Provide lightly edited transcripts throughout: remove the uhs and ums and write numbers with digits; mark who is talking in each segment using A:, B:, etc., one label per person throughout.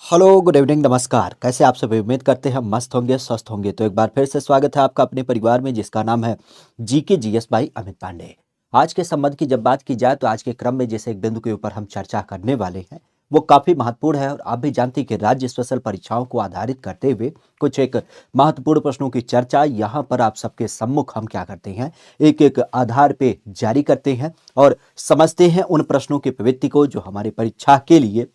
A: Hello good evening नमस्कार। कैसे आप सभी? उम्मीद करते हैं मस्त होंगे, स्वस्थ होंगे। तो एक बार फिर से स्वागत है आपका अपने परिवार में जिसका नाम है GK GS by Amit Pandey. आज के संबंध की जब बात की जाए तो आज के क्रम में जिस एक बिंदु के ऊपर हम चर्चा करने वाले हैं वो काफी महत्वपूर्ण है और आप भी जानते हैं कि राज्य स्पेशल परीक्षाओं को आधारित करते हुए कुछ एक महत्वपूर्ण प्रश्नों की चर्चा यहाँ पर आप सबके सम्मुख हम क्या करते हैं, एक एक आधार पे जारी करते हैं और समझते हैं उन प्रश्नों की प्रवृत्ति को जो हमारी परीक्षा के लिए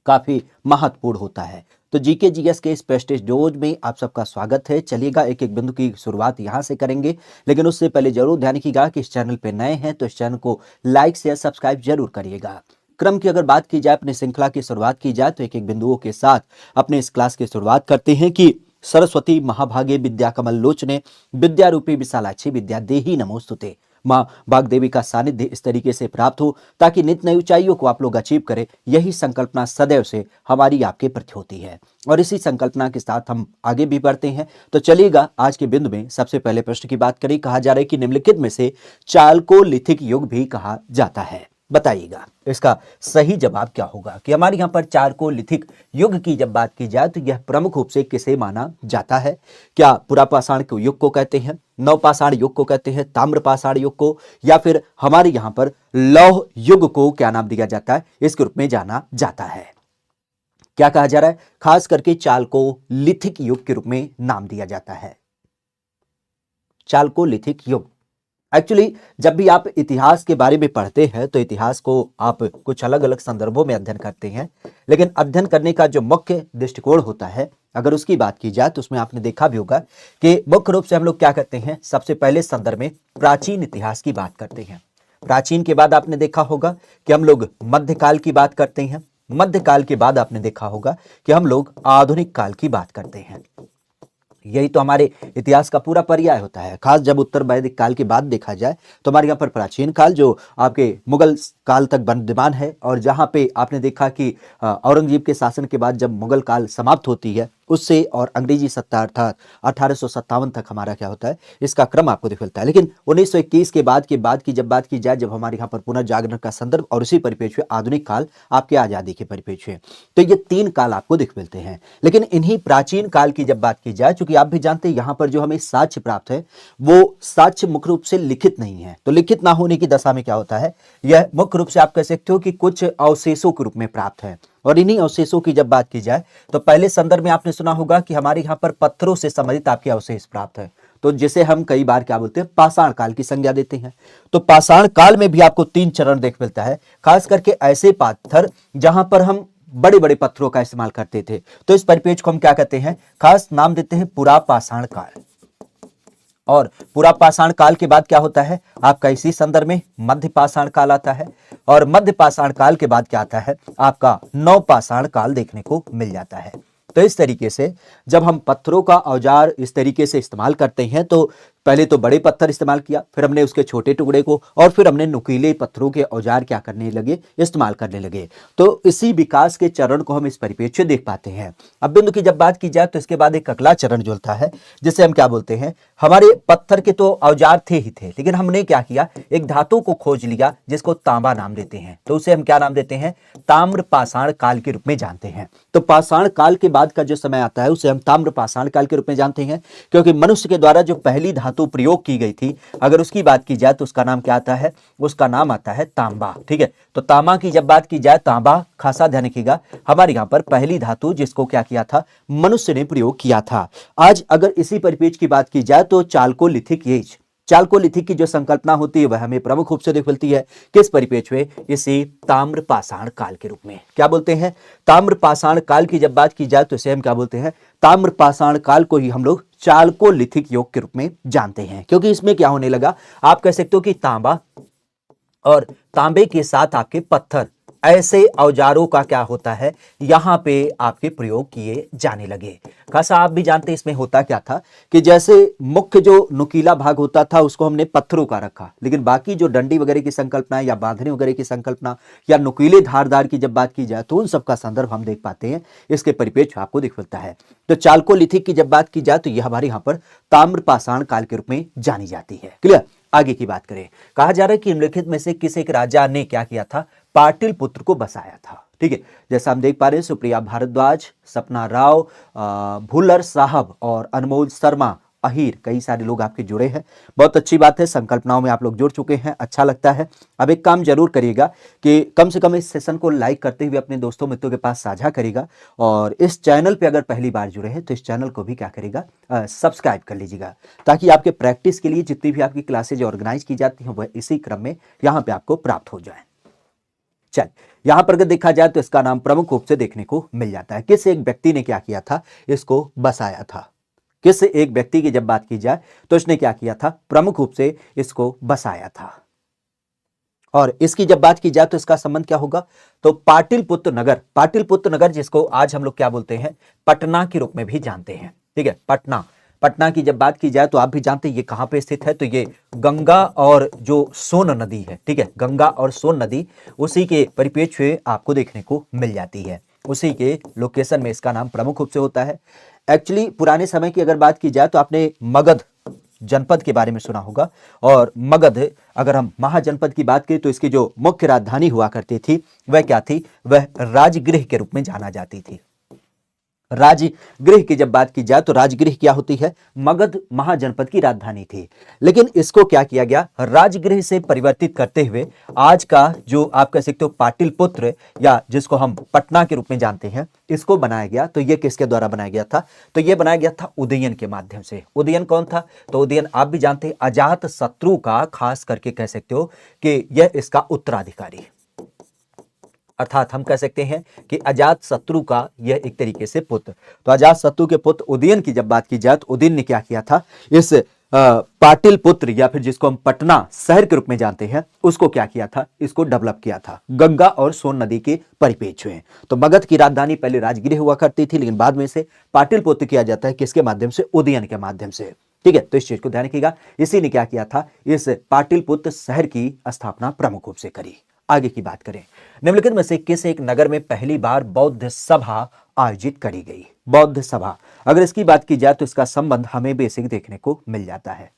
A: काफी महत्वपूर्ण होता है। तो जीके जीएस के इस प्रेस्टिज डोज में आप सबका स्वागत है। चलिएगा एक एक बिंदु की शुरुआत यहां से करेंगे, लेकिन उससे पहले जरूर ध्यान रखिएगा कि इस चैनल पे नए हैं तो इस चैनल को लाइक शेयर सब्सक्राइब जरूर करिएगा। क्रम की अगर बात की जाए, अपनी श्रृंखला की शुरुआत की जाए तो एक एक बिंदुओं के साथ अपने इस क्लास की शुरुआत करते हैं कि सरस्वती महाभागे विद्या कमल लोचने विद्या रूपी विशालाक्षी विद्या देही नमोस्तुते। माँ वाग्देवी का सानिध्य इस तरीके से प्राप्त हो ताकि नित्य नई ऊंचाइयों को आप लोग अचीव करें, यही संकल्पना सदैव से हमारी आपके प्रति होती है और इसी संकल्पना के साथ हम आगे भी बढ़ते हैं। तो चलिएगा आज के बिंदु में सबसे पहले प्रश्न की बात करें। कहा जा रहा है कि निम्नलिखित में से चालकोलिथिक युग भी कहा जाता है। बताइएगा इसका सही जवाब क्या होगा कि हमारे यहाँ पर चारकोलिथिक युग की जब बात की जाए तो यह प्रमुख रूप से किसे माना जाता है? क्या पुरापाषाण के युग को कहते हैं, नवपाषाण युग को कहते हैं, ताम्रपाषाण युग को, या फिर हमारे यहाँ पर लौह युग को क्या नाम दिया जाता है, इसके रूप में जाना जाता है? क्या कहा जा रहा है? खास करके चालकोलिथिक युग के रूप में नाम दिया जाता है। चालकोलिथिक युग एक्चुअली जब भी आप इतिहास के बारे में पढ़ते हैं तो इतिहास को आप कुछ अलग अलग संदर्भों में अध्ययन करते हैं, लेकिन अध्ययन करने का जो मुख्य दृष्टिकोण होता है अगर उसकी बात की जाए तो उसमें आपने देखा भी होगा कि मुख्य रूप से हम लोग क्या करते हैं, सबसे पहले संदर्भ में प्राचीन इतिहास की बात करते हैं। प्राचीन के बाद आपने देखा होगा कि हम लोग मध्यकाल की बात करते हैं। मध्यकाल के बाद आपने देखा होगा कि हम लोग आधुनिक काल की बात करते हैं। यही तो हमारे इतिहास का पूरा पर्याय होता है। खास जब उत्तर वैदिक काल के बाद देखा जाए तो हमारे यहाँ पर प्राचीन काल जो आपके मुगल काल तक विद्यमान है और जहाँ पे आपने देखा कि औरंगजेब के शासन के बाद जब मुगल काल समाप्त होती है उससे और अंग्रेजी सत्ता अर्थात 1857 तक हमारा क्या होता है, इसका क्रम आपको दिख मिलता है। लेकिन 1921 के बाद की जब बात की जाए, जब हमारे यहाँ पर पुनर्जागरण का संदर्भ और उसी परिप्रेक्ष्य में आधुनिक काल आपके आजादी के परिप्रेक्ष्य, तो ये तीन काल आपको दिख मिलते हैं। लेकिन इन्हीं प्राचीन काल की जब बात की जाए, चूंकि आप भी जानते हैं यहाँ पर जो हमें साक्ष्य प्राप्त है वो साक्ष्य मुख्य रूप से लिखित नहीं है, तो लिखित ना होने की दशा में क्या होता है, यह मुख्य रूप से आप कह सकते हो कि कुछ अवशेषों के रूप में प्राप्त है। और इन्हीं अवशेषों की जब बात की जाए तो पहले संदर्भ में आपने सुना होगा कि हमारे यहाँ पर पत्थरों से संबंधित आपके अवशेष प्राप्त है, तो जिसे हम कई बार क्या बोलते हैं, पाषाण काल की संज्ञा देते हैं। तो पाषाण काल में भी आपको तीन चरण देख मिलता है, खास करके ऐसे पत्थर जहां पर हम बड़े बड़े पत्थरों का इस्तेमाल करते थे। तो इस परिपेक्ष को हम क्या कहते हैं, खास नाम देते हैं पुरापाषाण काल। और पुरापाषाण काल के बाद क्या होता है आपका, इसी संदर्भ में मध्यपाषाण काल आता है और मध्यपाषाण काल के बाद क्या आता है आपका नवपाषाण काल देखने को मिल जाता है। तो इस तरीके से जब हम पत्थरों का औजार इस तरीके से इस्तेमाल करते हैं तो पहले तो बड़े पत्थर इस्तेमाल किया, फिर हमने उसके छोटे टुकड़े को, और फिर हमने नुकीले पत्थरों के औजार क्या करने लगे, इस्तेमाल करने लगे। तो इसी विकास के चरण को हम इस परिप्रेक्ष्य देख पाते हैं। अब बिंदु की जब बात की जाए तो इसके बाद एक अगला चरण जो होता है जिसे हम क्या बोलते हैं, हमारे पत्थर के तो औजार थे ही थे, लेकिन हमने क्या किया, एक धातु को खोज लिया जिसको तांबा नाम देते हैं। तो उसे हम क्या नाम देते हैं, ताम्रपाषाण काल के रूप में जानते हैं। तो पाषाण काल के बाद का जो समय आता है उसे हम ताम्रपाषाण काल के रूप में जानते हैं, क्योंकि मनुष्य के द्वारा जो पहली धातु प्रयोग की गई थी अगर उसकी बात की जाए तो उसका नाम क्या आता है, उसका नाम आता है तांबा। ठीक है, तो तांबा की जब बात की जाए, तांबा खासा ध्यान रखिएगा, हमारे यहां पर पहली धातु जिसको क्या किया था, मनुष्य ने प्रयोग किया था। आज अगर इसी परिपेक्ष की बात की जाए तो चालकोलिथिक एज, चालकोलिथिक की जो संकल्पना होती है वह हमें प्रमुख रूप से दिख मिलती है किस परिपेक्ष में, इसी ताम्रपाषाण काल के रूप में। क्या बोलते हैं, ताम्रपाषाण काल की जब बात की जाए तो इसे हम क्या बोलते हैं, ताम्रपाषाण काल को ही हम लोग चालकोलिथिक युग के रूप में जानते हैं, क्योंकि इसमें क्या होने लगा, आप कह सकते हो कि तांबा और तांबे के साथ आपके पत्थर, ऐसे औजारों का क्या होता है, यहां पे आपके प्रयोग किए जाने लगे। खासा आप भी जानते हैं इसमें होता क्या था कि जैसे मुख्य जो नुकीला भाग होता था उसको हमने पत्थरों का रखा, लेकिन बाकी जो डंडी वगैरह की संकल्पना या बांधने वगैरह की संकल्पना या नुकीले धारदार की जब बात की जाए तो उन सबका संदर्भ हम देख पाते हैं, इसके परिपेक्ष आपको दिख मिलता है। तो चालकोलिथिक की जब बात की जाए तो यह हमारे यहाँ पर ताम्रपाषाण काल के रूप में जानी जाती है। क्लियर? आगे की बात करें, कहा जा रहा है कि निम्नलिखित में से किस एक राजा ने क्या किया था, पाटिल पुत्र को बसाया था। ठीक है। जैसा हम देख पा रहे हैं सुप्रिया भारद्वाज, सपना राव, भुल्लर साहब और अनमोल शर्मा, अहीर, कई सारे लोग आपके जुड़े हैं। बहुत अच्छी बात है, संकल्पनाओं में आप लोग जुड़ चुके हैं, अच्छा लगता है। अब एक काम जरूर करिएगा कि कम से कम इस सेशन को लाइक करते हुए अपने दोस्तों मित्रों के पास साझा करिएगा, और इस चैनल पे अगर पहली बार जुड़े हैं तो इस चैनल को भी क्या करिएगा, सब्सक्राइब कर लीजिएगा, ताकि आपके प्रैक्टिस के लिए जितनी भी आपकी क्लासेज ऑर्गेनाइज की जाती हैं वह इसी क्रम में यहाँ पे आपको प्राप्त हो जाए। चल, यहां पर अगर देखा जाए तो इसका नाम प्रमुख रूप से देखने को मिल जाता है। किस एक व्यक्ति ने क्या किया था, इसको बसाया था। किस एक व्यक्ति की जब बात की जाए तो इसने क्या किया था, प्रमुख रूप से इसको बसाया था। और इसकी जब बात की जाए तो इसका संबंध क्या होगा, तो पाटलिपुत्र नगर, पाटलिपुत्र नगर जिसको आज हम लोग क्या बोलते हैं, पटना के रूप में भी जानते हैं। ठीक है, पटना, पटना की जब बात की जाए तो आप भी जानते हैं ये कहां पे स्थित है, तो ये गंगा और जो सोन नदी है, ठीक है, गंगा और सोन नदी, उसी के परिप्रेक्ष्य में आपको देखने को मिल जाती है, उसी के लोकेशन में इसका नाम प्रमुख रूप से होता है। एक्चुअली पुराने समय की अगर बात की जाए तो आपने मगध जनपद के बारे में सुना होगा, और मगध, अगर हम महाजनपद की बात करें तो इसकी जो मुख्य राजधानी हुआ करती थी वह क्या थी, वह राजगृह के रूप में जाना जाती थी। राजगृह की जब बात की जाए तो राजगृह क्या होती है, मगध महाजनपद की राजधानी थी, लेकिन इसको क्या किया गया, राजगृह से परिवर्तित करते हुए आज का जो आप कह सकते हो पाटलिपुत्र, या जिसको हम पटना के रूप में जानते हैं, इसको बनाया गया। तो ये किसके द्वारा बनाया गया था, तो ये बनाया गया था उदयन के माध्यम से। उदयन कौन था, तो उदयन आप भी जानते हैं अजात शत्रु का, खास करके कह सकते हो कि यह इसका उत्तराधिकारी, अर्थात हम कह सकते हैं कि अजात शत्रु का यह एक तरीके से पुत्र। तो अजात शत्रु के पुत्र उदयन की जब बात की जाए तो उदयन ने क्या किया था, इस पाटलिपुत्र या फिर जिसको हम पटना शहर के रूप में जानते हैं, उसको क्या किया था, इसको डेवलप किया था गंगा और सोन नदी के परिप्रेक्ष्य में। तो मगध की राजधानी पहले राजगृह हुआ करती थी, लेकिन बाद में से पाटलिपुत्र किया जाता है किसके माध्यम से, उदयन के माध्यम से। ठीक है, तो इस चीज को ध्यान रखिएगा, इसी ने क्या किया था, इस पाटलिपुत्र शहर की स्थापना प्रमुख रूप से करी। आगे की बात करें, निम्नलिखित में से किस एक नगर में पहली बार बौद्ध सभा आयोजित करी गई, बौद्ध सभा, अगर इसकी बात की जाए तो इसका संबंध हमें बेसिक देखने को मिल जाता है।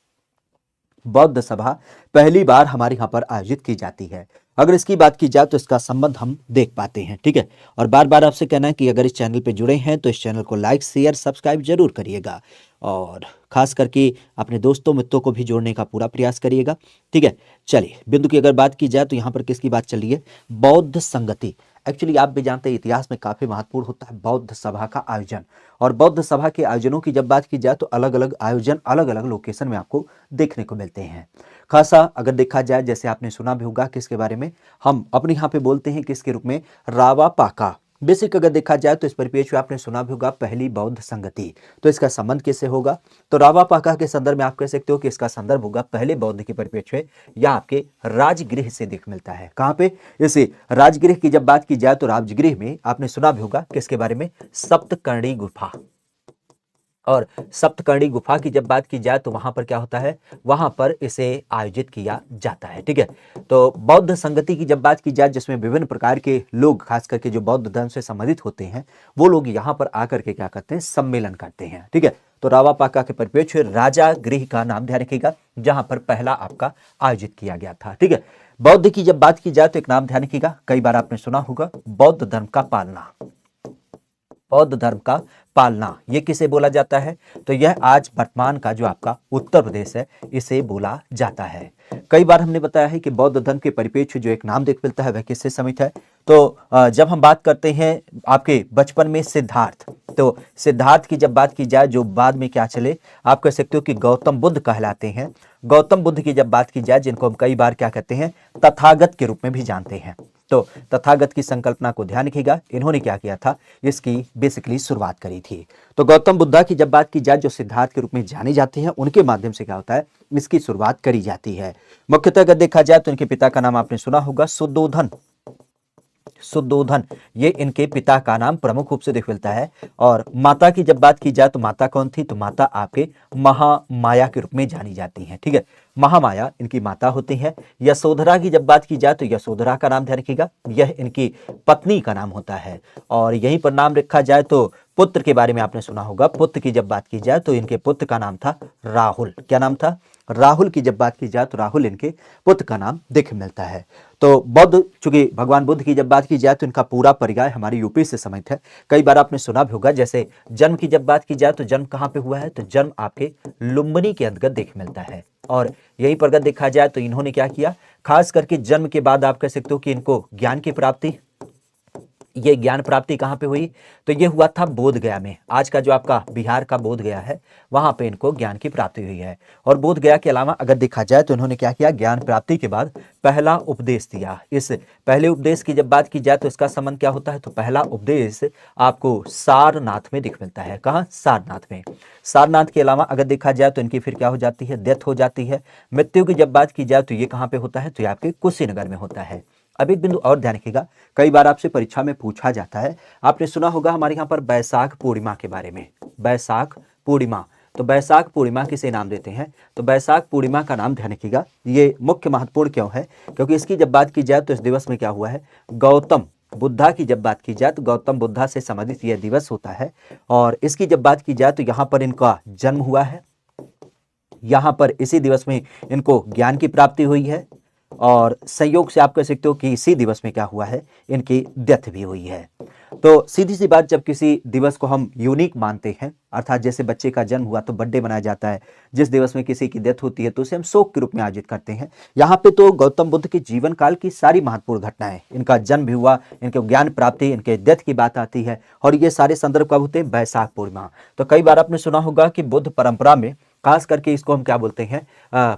A: बौद्ध सभा पहली बार हमारे यहां पर आयोजित की जाती है, अगर इसकी बात की जाए तो इसका संबंध हम देख पाते हैं। ठीक है, और बार बार आपसे कहना है कि अगर इस चैनल पे जुड़े हैं तो इस चैनल को लाइक शेयर सब्सक्राइब जरूर करिएगा, और खास करके अपने दोस्तों मित्रों को भी जोड़ने का पूरा प्रयास करिएगा। ठीक है, चलिए बिंदु की अगर बात की जाए तो यहाँ पर किसकी बात चल रही है, बौद्ध संगति। एक्चुअली आप भी जानते हैं इतिहास में काफी महत्वपूर्ण होता है बौद्ध सभा का आयोजन, और बौद्ध सभा के आयोजनों की जब बात की जाए तो अलग अलग आयोजन अलग अलग लोकेशन में आपको देखने को मिलते हैं। खासा अगर देखा जाए, जैसे आपने सुना भी होगा किसके बारे में, हम अपने यहाँ पे बोलते हैं किसके रूप में, रावा पाका। बेसिक अगर देखा जाए तो इस परिप्रेक्ष्य में आपने सुना भी होगा पहली बौद्ध संगति, तो इसका संबंध किससे होगा, तो रावा पाका के संदर्भ में आप कह सकते हो कि इसका संदर्भ होगा पहले बौद्ध के परिप्रेक्ष्य में, या आपके राजगृह से देख मिलता है। कहां पे, इसे राजगृह की जब बात की जाए तो राजगृह में आपने सुना भी होगा किसके बारे में, सप्तकर्णी गुफा, और सप्तकर्णी गुफा की जब बात की जाए तो वहां पर क्या होता है, वहां पर इसे आयोजित किया जाता है। ठीक है, तो बौद्ध संगति की जब बात की जाए जिसमें विभिन्न प्रकार के लोग, खास करके जो बौद्ध धर्म से संबंधित होते हैं, वो लोग यहाँ पर आकर के क्या करते हैं, सम्मेलन करते हैं। ठीक है, तो रावापाका के परिप्रेक्ष्य राजा गृह का नाम ध्यान रखिएगा, जहां पर पहला आपका आयोजित किया गया था। ठीक है, बौद्ध की जब बात की जाए तो एक नाम ध्यान रखिएगा, कई बार आपने सुना होगा, बौद्ध धर्म का पालना, बौद्ध धर्म का पालना, ये किसे बोला जाता है, तो यह आज वर्तमान का जो आपका उत्तर प्रदेश है इसे बोला जाता है। कई बार हमने बताया है कि बौद्ध धर्म के परिप्रेक्ष्य जो एक नाम देख मिलता है वह किससे समित है, तो जब हम बात करते हैं आपके बचपन में सिद्धार्थ, तो सिद्धार्थ की जब बात की जाए जो बाद में क्या चले, आप कह सकते हो कि गौतम बुद्ध कहलाते हैं। गौतम बुद्ध की जब बात की जाए जिनको हम कई बार क्या कहते हैं, तथागत के रूप में भी जानते हैं, तो तथागत की संकल्पना को ध्यान रखिएगा, इन्होंने क्या किया था, इसकी बेसिकली शुरुआत करी थी। तो गौतम बुद्धा की जब बात की जाए जो सिद्धार्थ के रूप में जाने जाते हैं, उनके माध्यम से क्या होता है, इसकी शुरुआत करी जाती है। मुख्यतः अगर देखा जाए तो इनके पिता का नाम आपने सुना होगा, सुद्धोधन, सुद्धोधन, ये इनके पिता का नाम प्रमुख रूप से देख मिलता है। और माता की जब बात की जाए तो माता कौन थी, तो माता आपके महामाया के रूप में जानी जाती हैं। ठीक है, महामाया इनकी माता होती है। यशोधरा की जब बात की जाए तो यशोधरा का नाम ध्यान रखिएगा, यह इनकी पत्नी का नाम होता है। और यहीं पर नाम रखा जाए तो पुत्र के बारे में आपने सुना होगा, पुत्र की जब बात की जाए तो इनके पुत्र का नाम था राहुल, क्या नाम था, राहुल की जब बात की जाए तो राहुल इनके पुत्र का नाम देख मिलता है। तो बौद्ध, चूंकि भगवान बुद्ध की जब बात की जाए तो इनका पूरा पर्याय हमारी यूपी से संबंधित है। कई बार आपने सुना भी होगा। जैसे जन्म की जब बात की जाए तो जन्म कहाँ पे हुआ है, तो जन्म आपके लुम्बिनी के अंतर्गत देख मिलता है। और यही पर अगर देखा जाए तो इन्होंने क्या किया, खास करके जन्म के बाद आप कह सकते हो कि इनको ज्ञान की प्राप्ति, ये ज्ञान प्राप्ति कहाँ पे हुई, तो ये हुआ था बोध गया में। आज का जो आपका बिहार का बोध गया है, वहां पे इनको ज्ञान की प्राप्ति हुई है। और बोध गया के अलावा अगर देखा जाए तो इन्होंने क्या किया, ज्ञान प्राप्ति के बाद पहला उपदेश दिया। इस पहले उपदेश की जब बात की जाए तो इसका संबंध क्या होता है, तो पहला उपदेश आपको सारनाथ में दिख मिलता है। कहाँ, सारनाथ में। सारनाथ के अलावा अगर देखा जाए तो इनकी फिर क्या हो जाती है, डेथ हो जाती है। मृत्यु की जब बात की जाए तो ये कहाँ पे होता है, तो ये आपके कुशीनगर में होता है। अब एक बिंदु और ध्यान रखिएगा, कई बार आपसे परीक्षा में पूछा जाता है, आपने सुना होगा हमारे यहाँ पर बैसाख पूर्णिमा के बारे में। बैसाख पूर्णिमा, तो बैसाख पूर्णिमा किसे नाम देते हैं, तो बैसाख पूर्णिमा का नाम ध्यान रखिएगा। ये मुख्य महत्वपूर्ण क्यों है, क्योंकि इसकी जब बात की जाए तो इस दिवस में क्या हुआ है, गौतम बुद्धा की जब बात की जाए तो गौतम बुद्धा से संबंधित यह दिवस होता है। और इसकी जब बात की जाए तो यहाँ पर इनका जन्म हुआ है, यहाँ पर इसी दिवस में इनको ज्ञान की प्राप्ति हुई है। और संयोग से आप कह सकते हो कि इसी दिवस में क्या हुआ है, इनकी डेथ भी हुई है। तो सीधी सी बात, जब किसी दिवस को हम यूनिक मानते हैं, अर्थात जैसे बच्चे का जन्म हुआ तो बर्थडे मनाया जाता है, जिस दिवस में किसी की डेथ होती है तो उसे हम शोक के रूप में आयोजित करते हैं। यहाँ पे तो गौतम बुद्ध के जीवन काल की सारी महत्वपूर्ण घटनाएं, इनका जन्म भी हुआ, इनके ज्ञान प्राप्ति, इनके डेथ की बात आती है। और ये सारे संदर्भ कब होते हैं, बैसाख पूर्णिमा। तो कई बार आपने सुना होगा कि बुद्ध परंपरा में खास करके इसको हम क्या बोलते हैं,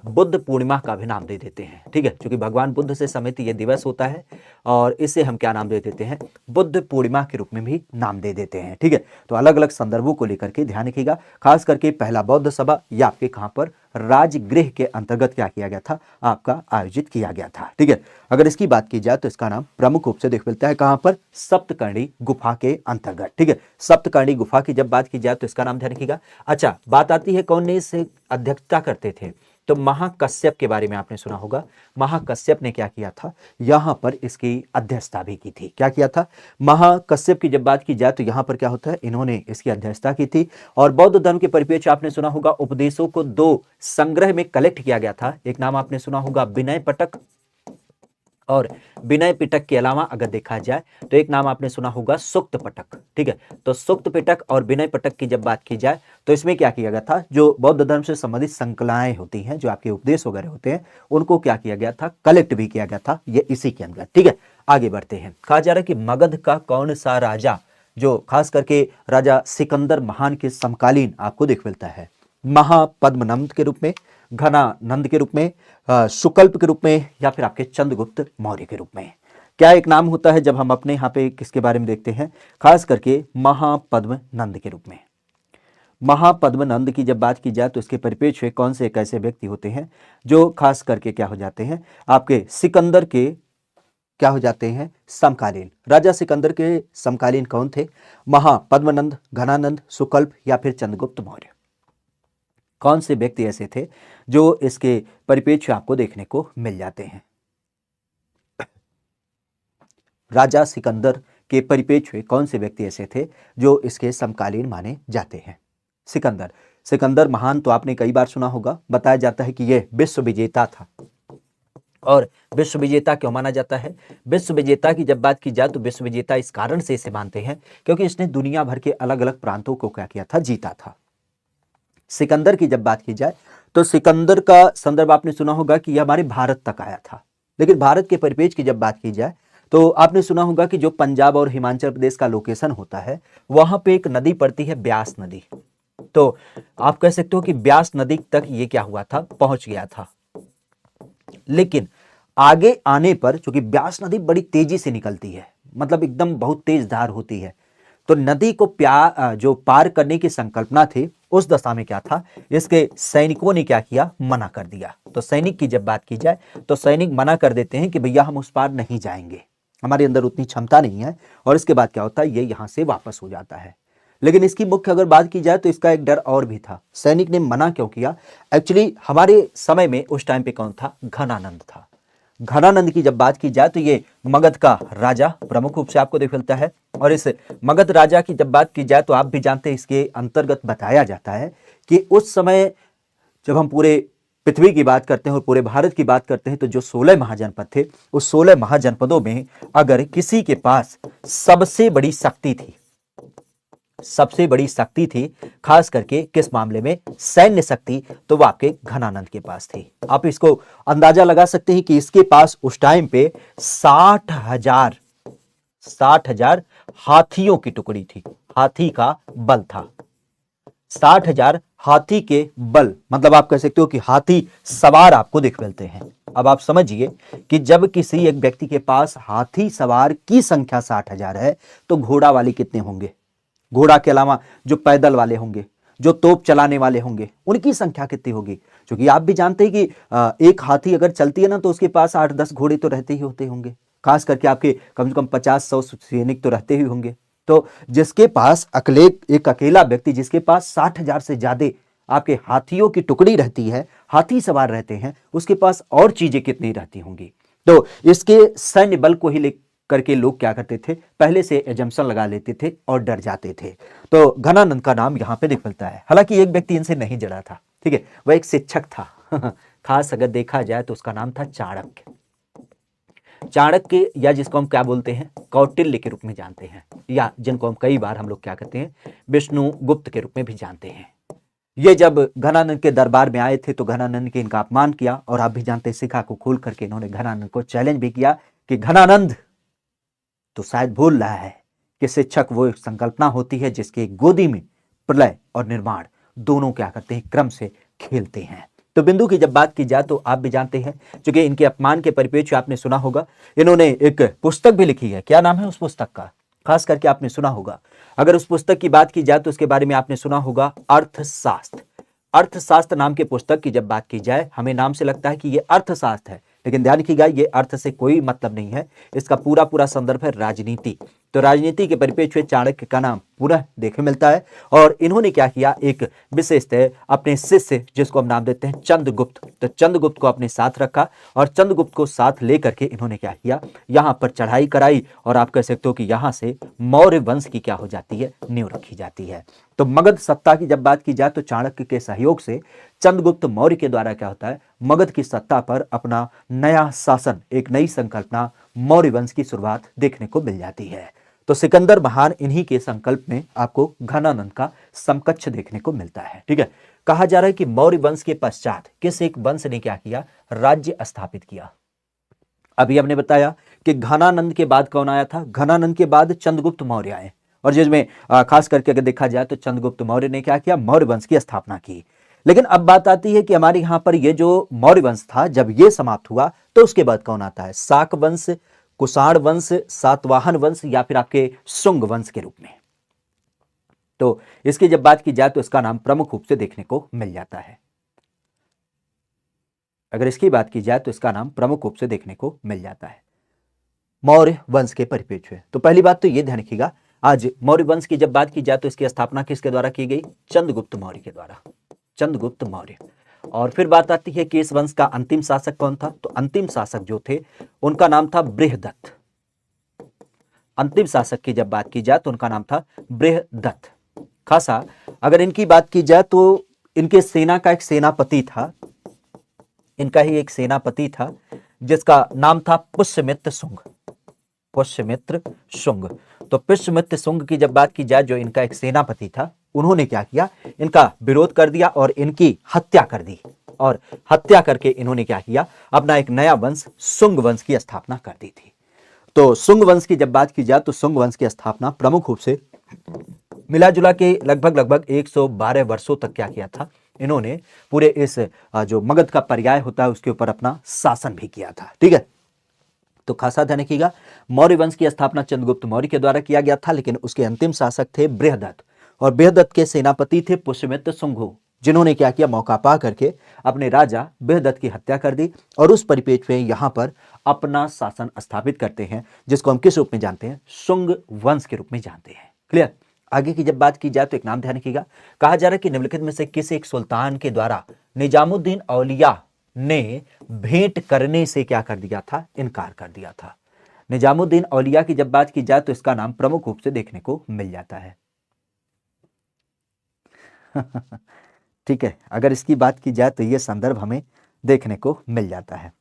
A: बुद्ध पूर्णिमा का भी नाम दे देते हैं। ठीक है, क्योंकि भगवान बुद्ध से संबंधित ये दिवस होता है और इसे हम क्या नाम दे देते हैं, बुद्ध पूर्णिमा के रूप में भी नाम दे देते हैं। ठीक है, तो अलग अलग संदर्भों को लेकर के ध्यान रखिएगा। खास करके पहला बौद्ध सभा या आपके कहां पर राजगृह के अंतर्गत क्या किया गया था, आपका आयोजित किया गया था। ठीक है, अगर इसकी बात की जाए तो इसका नाम प्रमुख रूप से देख मिलता है कहां पर, सप्तकर्णी गुफा के अंतर्गत। ठीक है, सप्तकर्णी गुफा की जब बात की जाए तो इसका नाम ध्यान रखिएगा। अच्छा, बात आती है कौन ने इसे अध्यक्षता करते थे, तो महाकश्यप के बारे में आपने सुना होगा। महाकश्यप ने क्या किया था, यहां पर इसकी अध्यक्षता भी की थी। क्या किया था, महाकश्यप की जब बात की जाए तो यहां पर क्या होता है, इन्होंने इसकी अध्यक्षता की थी। और बौद्ध धर्म के परिप्रेक्ष्य आपने सुना होगा, उपदेशों को दो संग्रह में कलेक्ट किया गया था। एक नाम आपने सुना होगा विनय पिटक, और विनय पिटक के अलावा अगर देखा जाए तो एक नाम आपने सुना होगा सुक्त पिटक। ठीक है, तो सुक्त पिटक और विनय पिटक की जब बात की जाए तो इसमें क्या किया गया था, जो बौद्ध धर्म से संबंधित संकलाएं होती हैं, जो आपके उपदेश वगैरह होते हैं, उनको क्या किया गया था, कलेक्ट भी किया गया था, ये इसी के अंदर। ठीक है, आगे बढ़ते हैं। कहा जा रहा है कि मगध का कौन सा राजा, जो खास करके राजा सिकंदर महान के समकालीन आपको देख मिलता है, महापद्मनंद के रूप में, घनानंद के रूप में, शुकल्प के रूप में, या फिर आपके चंद्रगुप्त मौर्य के रूप में। क्या एक नाम होता है जब हम अपने यहाँ पे किसके बारे में देखते हैं, खास करके महापद्मनंद के रूप में। महापद्मनंद की जब बात की जाए तो इसके परिप्रेक्ष्य कौन से एक ऐसे व्यक्ति होते हैं जो खास करके क्या हो जाते हैं, आपके सिकंदर के क्या हो जाते हैं, समकालीन। राजा सिकंदर के समकालीन कौन थे, महापद्मनंद, घनानंद, शुकल्प या फिर चंद्रगुप्त मौर्य। कौन से व्यक्ति ऐसे थे जो इसके परिप्रेक्ष्य आपको देखने को मिल जाते हैं। राजा सिकंदर के परिप्रेक्ष्य कौन से व्यक्ति ऐसे थे जो इसके समकालीन माने जाते हैं। सिकंदर, सिकंदर महान तो आपने कई बार सुना होगा। बताया जाता है कि यह विश्व विजेता था। और विश्व विजेता क्यों माना जाता है, विश्व विजेता की जब बात की जाए तो विश्व विजेता इस कारण से इसे मानते हैं क्योंकि इसने दुनिया भर के अलग अलग प्रांतों को क्या किया था, जीता था। सिकंदर की जब बात की जाए तो सिकंदर का संदर्भ आपने सुना होगा कि यह हमारे भारत तक आया था। लेकिन भारत के परिप्रेक्ष्य की जब बात की जाए तो आपने सुना होगा कि जो पंजाब और हिमाचल प्रदेश का लोकेशन होता है, वहां पे एक नदी पड़ती है, ब्यास नदी। तो आप कह सकते हो कि ब्यास नदी तक ये क्या हुआ था, पहुंच गया था। लेकिन आगे आने पर, चूंकि ब्यास नदी बड़ी तेजी से निकलती है, मतलब एकदम बहुत तेज धार होती है, तो नदी को जो पार करने की संकल्पना थी, उस दशा में क्या था, इसके सैनिकों ने क्या किया, मना कर दिया। तो सैनिक की जब बात की जाए तो सैनिक मना कर देते हैं कि भैया हम उस पार नहीं जाएंगे, हमारे अंदर उतनी क्षमता नहीं है। और इसके बाद क्या होता है, ये यहां से वापस हो जाता है। लेकिन इसकी मुख्य अगर बात की जाए तो इसका एक डर और भी था। सैनिक ने मना क्यों किया, एक्चुअली हमारे समय में उस टाइम पे कौन था, घनानंद था। घनानंद की जब बात की जाए तो ये मगध का राजा प्रमुख रूप से आपको देख मिलता है। और इस मगध राजा की जब बात की जाए तो आप भी जानते हैं, इसके अंतर्गत बताया जाता है कि उस समय जब हम पूरे पृथ्वी की बात करते हैं और पूरे भारत की बात करते हैं तो जो 16 महाजनपद थे, उस 16 महाजनपदों में अगर किसी के पास सबसे बड़ी शक्ति थी, सबसे बड़ी शक्ति थी, खास करके किस मामले में, सैन्य शक्ति, तो वो आपके घनानंद के पास थी। आप इसको अंदाजा लगा सकते हैं कि इसके पास उस टाइम पे 60,000 हाथियों की टुकड़ी थी, हाथी का बल था। 60,000 हाथी के बल, मतलब आप कह सकते हो कि हाथी सवार आपको दिख मिलते हैं। अब आप समझिए कि जब किसी एक व्यक्ति के पास हाथी सवार की संख्या 60,000 है, तो घोड़ा वाले कितने होंगे? घोड़ा के अलावा जो पैदल वाले होंगे, जो तोप चलाने वाले होंगे, उनकी संख्या कितनी होगी? क्योंकि आप भी जानते हैं कि एक हाथी अगर चलती है ना, तो उसके पास 8-10 घोड़े तो रहते ही होते होंगे, खास करके आपके कम से कम 50-100 सैनिक तो रहते ही होंगे। तो जिसके पास एक अकेला व्यक्ति जिसके पास 60,000 से ज्यादा आपके हाथियों की टुकड़ी रहती है, हाथी सवार रहते हैं, उसके पास और चीजें कितनी रहती होंगी? तो इसके सैन्य बल को ही ले करके लोग क्या करते थे, पहले से एजम्पशन लगा लेते थे और डर जाते थे। तो घनानंद का नाम यहां पे दिख मिलता है। हालांकि एक व्यक्ति इनसे नहीं जड़ा था, ठीक है, वह एक शिक्षक था। खास अगर देखा जाए तो उसका नाम था चाणक्य। चाणक्य, या जिसको हम क्या बोलते हैं, कौटिल्य के रूप में जानते हैं, या जिनको हम कई बार हम लोग क्या कहते हैं, विष्णु गुप्त के रूप में भी जानते हैं। ये जब घनानंद के दरबार में आए थे तो घनानंद के इनका अपमान किया, और आप भी जानते हैं शिखा को खोल करके इन्होंने घनानंद को चैलेंज भी किया कि घनानंद तो शायद भूल रहा है कि शिक्षक वो एक संकल्पना होती है जिसके गोदी में प्रलय और निर्माण दोनों क्या करते हैं, क्रम से खेलते हैं। तो बिंदु की जब बात की जाए तो आप भी जानते हैं, क्योंकि इनके अपमान के परिप्रेक्ष्य आपने सुना होगा, इन्होंने एक पुस्तक भी लिखी है। क्या नाम है उस पुस्तक का? खास करके आपने सुना होगा। अगर उस पुस्तक की बात की जाए तो उसके बारे में आपने सुना होगा, अर्थशास्त्र। अर्थशास्त्र नाम के पुस्तक की जब बात की जाए, हमें नाम से लगता है कि ये अर्थशास्त्र है, लेकिन ध्यान रखिएगा ये अर्थ से कोई मतलब नहीं है, इसका पूरा पूरा संदर्भ है राजनीति। तो राजनीति के परिप्रेक्ष्य में चाणक्य का नाम पुनः देखने मिलता है। और इन्होंने क्या किया, एक विशेषतः अपने शिष्य जिसको हम नाम देते हैं चंद्रगुप्त, तो चंद्रगुप्त को अपने साथ रखा, और चंद्रगुप्त को साथ लेकर के इन्होंने क्या किया, यहां पर चढ़ाई कराई, और आप कह सकते हो कि यहां से मौर्य वंश की क्या हो जाती है, नींव रखी जाती है। तो मगध सत्ता की जब बात की जाए तो चाणक्य के सहयोग से चंद्रगुप्त मौर्य के द्वारा क्या होता है, मगध की सत्ता पर अपना नया शासन, एक नई संकल्पना मौर्य वंश की शुरुआत देखने को मिल जाती है। तो सिकंदर महान इन्हीं के संकल्प में आपको घनानंद का समकक्ष देखने को मिलता है। ठीक है, कहा जा रहा है कि मौर्य वंश के पश्चात किस एक वंश ने क्या किया, राज्य स्थापित किया। अभी हमने बताया कि घनानंद के बाद कौन आया था, घनानंद के बाद चंद्रगुप्त मौर्य आए, और जिसमें खास करके अगर देखा जाए तो चंद्रगुप्त मौर्य ने क्या किया, मौर्य वंश की स्थापना की। लेकिन अब बात आती है कि हमारे यहां पर ये जो मौर्य वंश था जब ये समाप्त हुआ तो उसके बाद कौन आता है, शाक वंश, कुषाण वंश, सातवाहन वंश, या फिर आपके शुंग वंश के रूप में। तो इसकी जब बात की जाए तो इसका नाम प्रमुख रूप से देखने को मिल जाता है। अगर इसकी बात की जाए तो इसका नाम प्रमुख रूप से देखने को मिल जाता है मौर्य वंश के परिप्रेक्ष्य। तो पहली बात तो ये ध्यान रखिएगा, आज मौर्य वंश की जब बात की जाए तो इसकी स्थापना किसके द्वारा की गई, चंद्रगुप्त मौर्य के द्वारा, चंद्रगुप्त मौर्य। और फिर बात आती है कि इस वंश का अंतिम शासक कौन था, तो अंतिम शासक जो थे उनका नाम था बृहदत्त। अंतिम शासक की जब बात की जाए तो उनका नाम था बृहदत्त। खासा अगर इनकी बात की जाए तो इनके सेना का एक सेनापति था, इनका ही एक सेनापति था जिसका नाम था पुष्यमित्र शुंग, पुष्यमित्र शुंग। तो पुष्यमित्र शुंग की जब बात की जाए, जो इनका एक सेनापति था, उन्होंने क्या किया, इनका विरोध कर दिया और इनकी हत्या कर दी, और हत्या करके इन्होंने क्या किया, अपना एक नया वंश शुंग वंश की स्थापना कर दी थी। तो शुंग वंश की जब बात की जाए तो शुंग वंश की स्थापना प्रमुख रूप से मिला जुला के लगभग 112 वर्षों तक क्या किया था, इन्होंने पूरे इस जो मगध का पर्याय होता है उसके ऊपर अपना शासन भी किया था। ठीक है, तो खासा ध्यान रखिएगा, मौर्य वंश की स्थापना चंद्रगुप्त मौर्य के द्वारा किया गया था, लेकिन उसके अंतिम शासक थे बृहदत्त, और बृहदत्त के सेनापति थे पुष्यमित्र शुंग, जिन्होंने क्या किया, मौका पा करके अपने राजा बृहदत्त की हत्या कर दी, और उस परिप्रेक्ष्य में यहां पर अपना शासन स्थापित करते हैं, जिसको हम किस रूप में जानते हैं, शुंग वंश के रूप में जानते हैं। क्लियर। आगे की जब बात की जाए तो एक नाम ध्यान रखिएगा, कहा जा रहा है कि निम्नलिखित में से किस एक सुल्तान के द्वारा निजामुद्दीन औलिया ने भेंट करने से क्या कर दिया था, इनकार कर दिया था। निजामुद्दीन औलिया की जब बात की जाए तो इसका नाम प्रमुख रूप से देखने को मिल जाता है। ठीक है, अगर इसकी बात की जाए तो यह संदर्भ हमें देखने को मिल जाता है।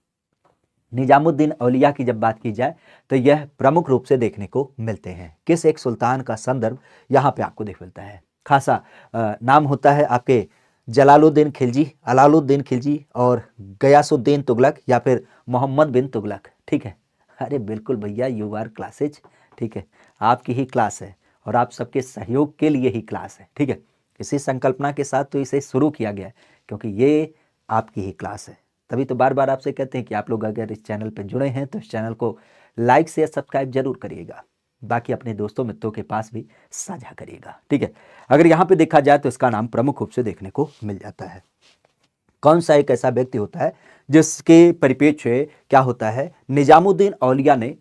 A: निजामुद्दीन औलिया की जब बात की जाए तो यह प्रमुख रूप से देखने को मिलते हैं। किस एक सुल्तान का संदर्भ यहाँ पे आपको देख मिलता है। खासा नाम होता है आपके जलालुद्दीन खिलजी, अलाउद्दीन खिलजी और गयासुद्दीन तुगलक या फिर मोहम्मद बिन तुगलक। ठीक है, अरे बिल्कुल भैया, यू आर क्लासेज। ठीक है, आपकी ही क्लास है और आप सबके सहयोग के लिए ही क्लास है। ठीक है, इसी संकल्पना के साथ तो इसे शुरू किया गया है क्योंकि ये आपकी ही क्लास है। तभी तो बार बार आपसे कहते हैं कि आप लोग अगर इस चैनल पर जुड़े हैं तो इस चैनल को लाइक शेयर सब्सक्राइब जरूर करिएगा, बाकी अपने दोस्तों मित्रों के पास भी साझा करिएगा। ठीक है, अगर यहाँ पे देखा जाए तो इसका नाम प्रमुख रूप से देखने को मिल जाता है। कौन सा एक ऐसा व्यक्ति होता है जिसके परिप्रेक्ष्य क्या होता है, निजामुद्दीन औलिया ने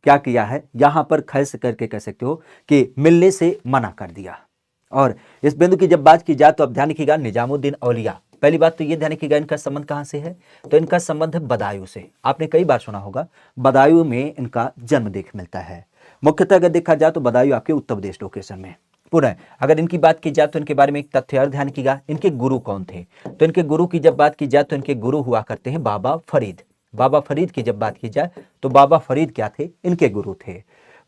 A: क्या किया है, यहाँ पर खैस करके कह सकते हो कि मिलने से मना कर दिया। और इस बिंदु की जब बात की जाए तो अब ध्यान रखिएगा, निजामुद्दीन औलिया, पहली बात तो ये ध्यान रखिएगा इनका संबंध कहाँ से है, तो इनका संबंध है बदायूं से। आपने कई बार सुना होगा बदायूं में इनका जन्म देख मिलता है। मुख्यतः अगर देखा जाए तो बदायूं आपके उत्तर प्रदेश लोकेशन में। पुनः अगर इनकी बात की जाए तो इनके बारे में एक तथ्य और ध्यान कीजिएगा, इनके गुरु कौन थे, तो इनके गुरु की जब बात की जाए तो इनके गुरु हुआ करते हैं बाबा फरीद। बाबा फरीद की जब बात की जाए तो बाबा फरीद क्या थे, इनके गुरु थे।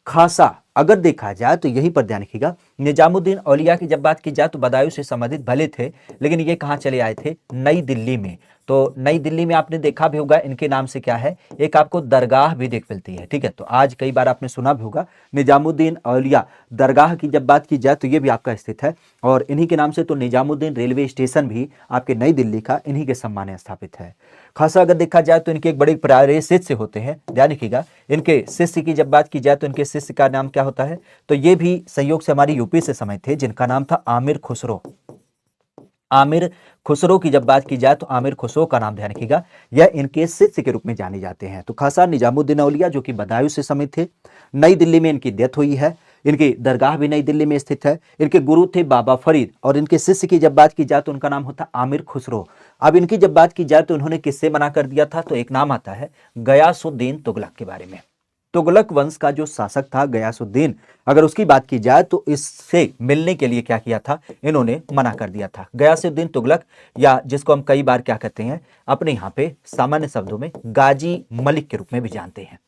A: खासा अगर देखा जाए तो यहीं पर ध्यान रखिएगा, निजामुद्दीन औलिया की जब बात की जाए तो बदायूं से संबंधित भले थे, लेकिन ये कहाँ चले आए थे, नई दिल्ली में। तो नई दिल्ली में आपने देखा भी होगा इनके नाम से क्या है, एक आपको दरगाह भी देख मिलती है। ठीक है, तो आज कई बार आपने सुना भी होगा निजामुद्दीन औलिया दरगाह की जब बात की जाए तो ये भी आपका स्थित है, और इन्हीं के नाम से तो निजामुद्दीन रेलवे स्टेशन भी आपके नई दिल्ली का इन्हीं के सम्मान में स्थापित है। खासा अगर देखा जाए तो इनके एक बड़े प्यारे शिष्य होते हैं, ध्यान रखिएगा। इनके शिष्य की जब बात की जाए तो इनके शिष्य का नाम क्या होता है, तो ये भी संयोग से हमारी यूपी से समय थे, जिनका नाम था आमिर खुसरो। आमिर खुसरो की जब बात की जाए तो आमिर खुसरो का नाम ध्यान रखिएगा, यह इनके शिष्य के रूप में जाने जाते हैं। तो खासा निजामुद्दीन औलिया जो कि बदायूं से समय थे, नई दिल्ली में इनकी डेथ हुई है, इनकी दरगाह भी नई दिल्ली में स्थित है। इनके गुरु थे बाबा फरीद और इनके शिष्य की जब बात की जाए तो उनका नाम होता आमिर खुसरो। अब इनकी जब बात की जाए तो उन्होंने किससे मना कर दिया था, तो एक नाम आता है गयासुद्दीन तुगलक के बारे में। तुगलक वंश का जो शासक था गयासुद्दीन, अगर उसकी बात की जाए तो इससे मिलने के लिए क्या किया था, इन्होंने मना कर दिया था। गयासुद्दीन तुगलक, या जिसको हम कई बार क्या कहते हैं अपने यहाँ पे सामान्य शब्दों में गाजी मलिक के रूप में भी जानते हैं।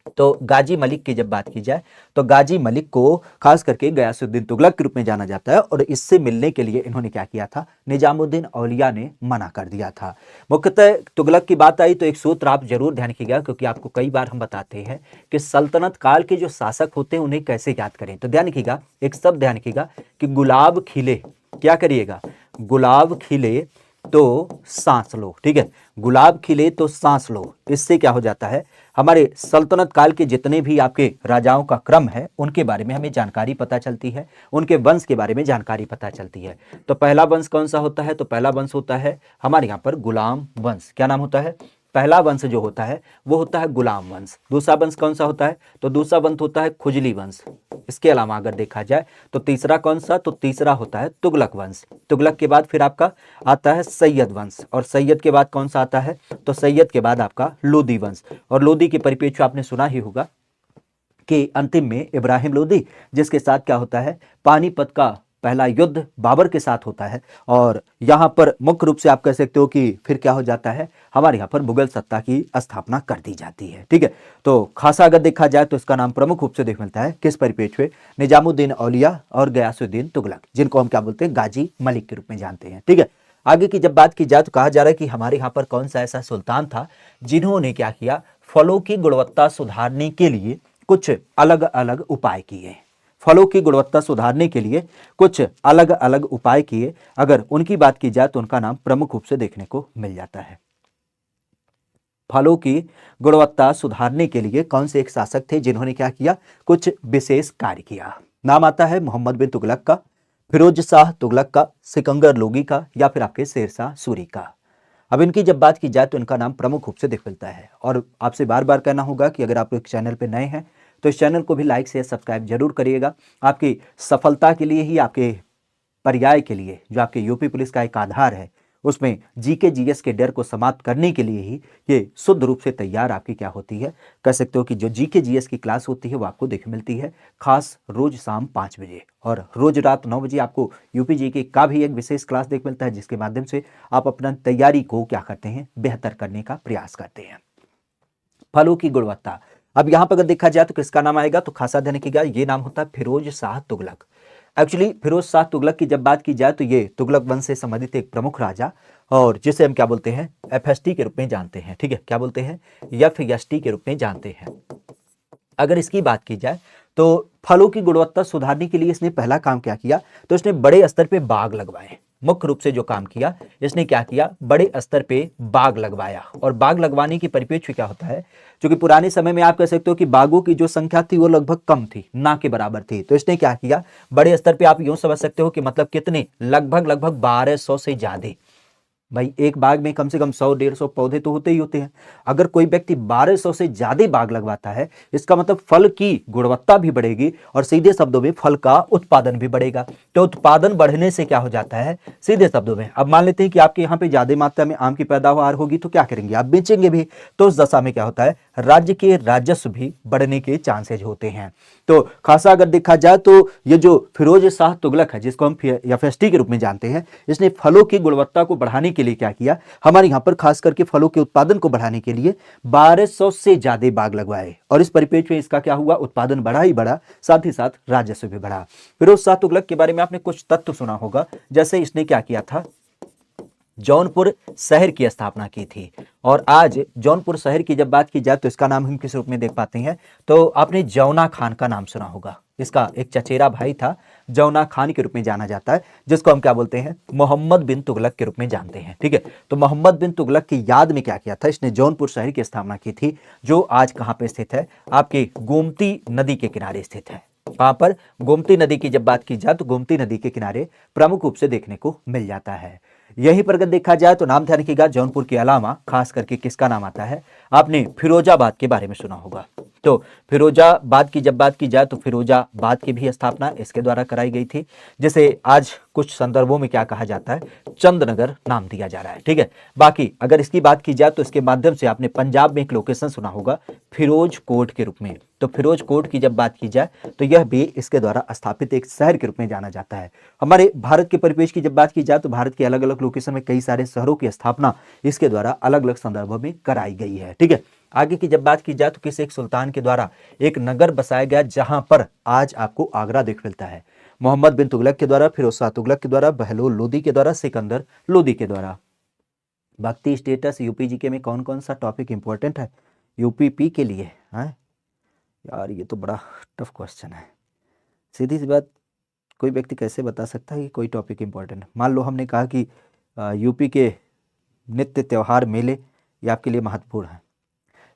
A: तो गाजी मलिक की जब बात की जाए तो गाजी मलिक को खास करके गयासुद्दीन तुगलक के रूप में जाना जाता है, और इससे मिलने के लिए इन्होंने क्या किया था, निजामुद्दीन औलिया ने मना कर दिया था। मुख्यतः तुगलक की बात आई तो एक सूत्र आप जरूर ध्यान रखिएगा, क्योंकि आपको कई बार हम बताते हैं कि सल्तनत काल के जो शासक होते हैं उन्हें कैसे याद करें। तो ध्यान रखिएगा, एक शब्द ध्यान रखिएगा कि गुलाब खिले, क्या करिएगा, गुलाब खिले तो सांस लो। ठीक है, गुलाब खिले तो सांस लो, इससे क्या हो जाता है, हमारे सल्तनत काल के जितने भी आपके राजाओं का क्रम है उनके बारे में हमें जानकारी पता चलती है, उनके वंश के बारे में जानकारी पता चलती है। तो पहला वंश कौन सा होता है, तो पहला वंश होता है हमारे यहाँ पर गुलाम वंश। क्या नाम होता है, पहला वंश जो होता है वो होता है गुलाम वंश। दूसरा वंश कौन सा होता है, तो दूसरा वंश होता है खुजली वंश। इसके अलावा अगर देखा जाए तो तीसरा कौन सा, तो तीसरा होता है तुगलक वंश। तुगलक के बाद फिर आपका आता है सैयद वंश, और सैयद के बाद कौन सा आता है, तो सैयद के बाद आपका लोदी वंश। और लोदी के परिप्रेक्ष्य आपने सुना ही होगा कि अंतिम में इब्राहिम लोदी, जिसके साथ क्या होता है, पानीपत का पहला युद्ध बाबर के साथ होता है, और यहाँ पर मुख्य रूप से आप कह सकते हो कि फिर क्या हो जाता है, हमारे यहाँ पर मुगल सत्ता की स्थापना कर दी जाती है। ठीक है, तो खासा अगर देखा जाए तो इसका नाम प्रमुख रूप से देख मिलता है किस परिप्रेक्ष्य में, निजामुद्दीन औलिया और गयासुद्दीन तुगलक, जिनको हम क्या बोलते हैं, गाजी मलिक के रूप में जानते हैं। ठीक है, आगे की जब बात की जाए तो कहा जा रहा है कि हमारे यहाँ पर कौन सा ऐसा सुल्तान था जिन्होंने क्या किया, फलों की गुणवत्ता सुधारने के लिए कुछ अलग अलग उपाय किए। फलों की गुणवत्ता सुधारने के लिए कुछ अलग अलग उपाय किए। अगर उनकी बात की जाए तो उनका नाम प्रमुख रूप से देखने को मिल जाता है। फलों की गुणवत्ता सुधारने के लिए कौन से एक शासक थे जिन्होंने क्या किया, कुछ विशेष कार्य किया। नाम आता है मोहम्मद बिन तुगलक का, फिरोज शाह तुगलक का, सिकंदर लोगी का, या फिर आपके शेरशाह सूरी का। अब इनकी जब बात की जाए तो इनका नाम प्रमुख रूप से दिख मिलता है। और आपसे बार बार कहना होगा कि अगर आप लोग चैनल पर नए हैं तो इस चैनल को भी लाइक शेयर सब्सक्राइब जरूर करिएगा। आपकी सफलता के लिए ही, आपके पर्याय के लिए, जो आपके यूपी पुलिस का एक आधार है, उसमें जीके जीएस के डर को समाप्त करने के लिए ही ये शुद्ध रूप से तैयार आपकी क्या होती है, कह सकते हो कि जो जीके जीएस की क्लास होती है वो आपको देख मिलती है खास रोज शाम 5 बजे, और रोज रात 9 बजे आपको यूपी जीके का भी एक विशेष क्लास देख मिलता है, जिसके माध्यम से आप अपना तैयारी को क्या करते हैं, बेहतर करने का प्रयास करते हैं। फलों की गुणवत्ता, अब यहां पर अगर देखा जाए तो किसका नाम आएगा, तो खासा ध्यान रखिएगा, ये नाम होता है फिरोज शाह तुगलक। एक्चुअली फिरोज शाह तुगलक की जब बात की जाए तो ये तुगलक वंश से संबंधित एक प्रमुख राजा, और जिसे हम क्या बोलते हैं, एफएसटी के रूप में जानते हैं, ठीक है, क्या बोलते हैं, एफएसटी के रूप में जानते हैं। अगर इसकी बात की जाए तो फलों की गुणवत्ता सुधारने के लिए इसने पहला काम क्या किया, तो इसने बड़े स्तर पे बाग लगवाए। मुख्य रूप से जो काम किया इसने क्या किया, बड़े स्तर पे बाग लगवाया, और बाग लगवाने की परिप्रेक्ष्य क्या होता है, क्योंकि पुराने समय में आप कह सकते हो कि बागों की जो संख्या थी वो लगभग कम थी, ना के बराबर थी, तो इसने क्या किया, बड़े स्तर पे आप यूं समझ सकते हो कि मतलब कितने, लगभग 1200 से ज्यादा, भाई एक बाग में कम से कम 100-150 पौधे तो होते ही होते हैं। अगर कोई व्यक्ति 1200 से ज्यादा बाग लगवाता है, इसका मतलब फल की गुणवत्ता भी बढ़ेगी और सीधे शब्दों में फल का उत्पादन भी बढ़ेगा। तो उत्पादन बढ़ने से क्या हो जाता है, सीधे शब्दों में, अब मान लेते हैं कि आपके यहाँ पे ज्यादा मात्रा में आम की पैदावार होगी तो क्या करेंगे, आप बेचेंगे भी, तो उस दशा में क्या होता है, राज्य के राजस्व भी बढ़ने के चांसेज होते हैं। तो खासा अगर देखा जाए तो ये जो फिरोज शाह तुगलक है, जिसको हम एफएसटी के रूप में जानते हैं, इसने फलों की गुणवत्ता को बढ़ाने के लिए क्या किया, हमारे यहाँ पर खास करके फलों के उत्पादन को बढ़ाने के लिए 1200 से ज्यादा बाग लगवाए, और इस परिप्रेक्ष्य में इसका क्या हुआ, उत्पादन बढ़ा ही बढ़ा, साथ ही साथ राजस्व भी बढ़ा। फिरोज शाह तुगलक के बारे में आपने कुछ तथ्य सुना होगा, जैसे इसने क्या किया था, जौनपुर शहर की स्थापना की थी, और आज जौनपुर शहर की जब बात की जाए तो इसका नाम हम किस रूप में देख पाते हैं, तो आपने जौना खान का नाम सुना होगा, इसका एक चचेरा भाई था, जौना खान के रूप में जाना जाता है, जिसको हम क्या बोलते हैं, मोहम्मद बिन तुगलक के रूप में जानते हैं, ठीक है। तो मोहम्मद बिन तुगलक की याद में क्या किया था, इसने जौनपुर शहर की स्थापना की थी, जो आज कहां पे स्थित है, आपके गोमती नदी के किनारे स्थित है। वहां पर गोमती नदी की जब बात की जाए तो गोमती नदी के किनारे प्रमुख रूप से देखने को मिल जाता है। यहीं पर अगर देखा जाए तो नाम ध्यान रखिएगा, जौनपुर के अलावा खास करके किसका नाम आता है, आपने फिरोजाबाद के बारे में सुना होगा। तो फिरोजाबाद की जब बात की जाए तो फिरोजाबाद की भी स्थापना इसके द्वारा कराई गई थी, जिसे आज कुछ संदर्भों में क्या कहा जाता है, चंदनगर नाम दिया जा रहा है, ठीक है। बाकी अगर इसकी बात की जाए तो इसके माध्यम से आपने पंजाब में एक लोकेशन सुना होगा फिरोज कोट के रूप में, तो फिरोज कोट की जब बात की जाए तो यह भी इसके द्वारा स्थापित एक शहर के रूप में जाना जाता है। हमारे भारत के परिवेश की जब बात की जाए तो भारत के अलग अलग लोकेशन में कई सारे शहरों की स्थापना इसके द्वारा अलग अलग संदर्भों में कराई गई है, ठीक है। आगे की जब बात की जाए तो किसी एक सुल्तान के द्वारा एक नगर बसाया गया, जहां पर आज आपको आगरा देख मिलता है, मोहम्मद बिन तुगलक के द्वारा, फिरोज शाह तुगलक के द्वारा, बहलोल लोदी के द्वारा, सिकंदर लोदी के द्वारा। भक्ति स्टेटस यूपी जीके में कौन कौन सा टॉपिक इंपॉर्टेंट है यूपीपी के लिए, है यार, ये तो बड़ा टफ क्वेश्चन है। सीधी सी बात, कोई व्यक्ति कैसे बता सकता है कि कोई टॉपिक इंपॉर्टेंट है। मान लो हमने कहा कि यूपी के नित्य त्योहार मेले ये आपके लिए महत्वपूर्ण है,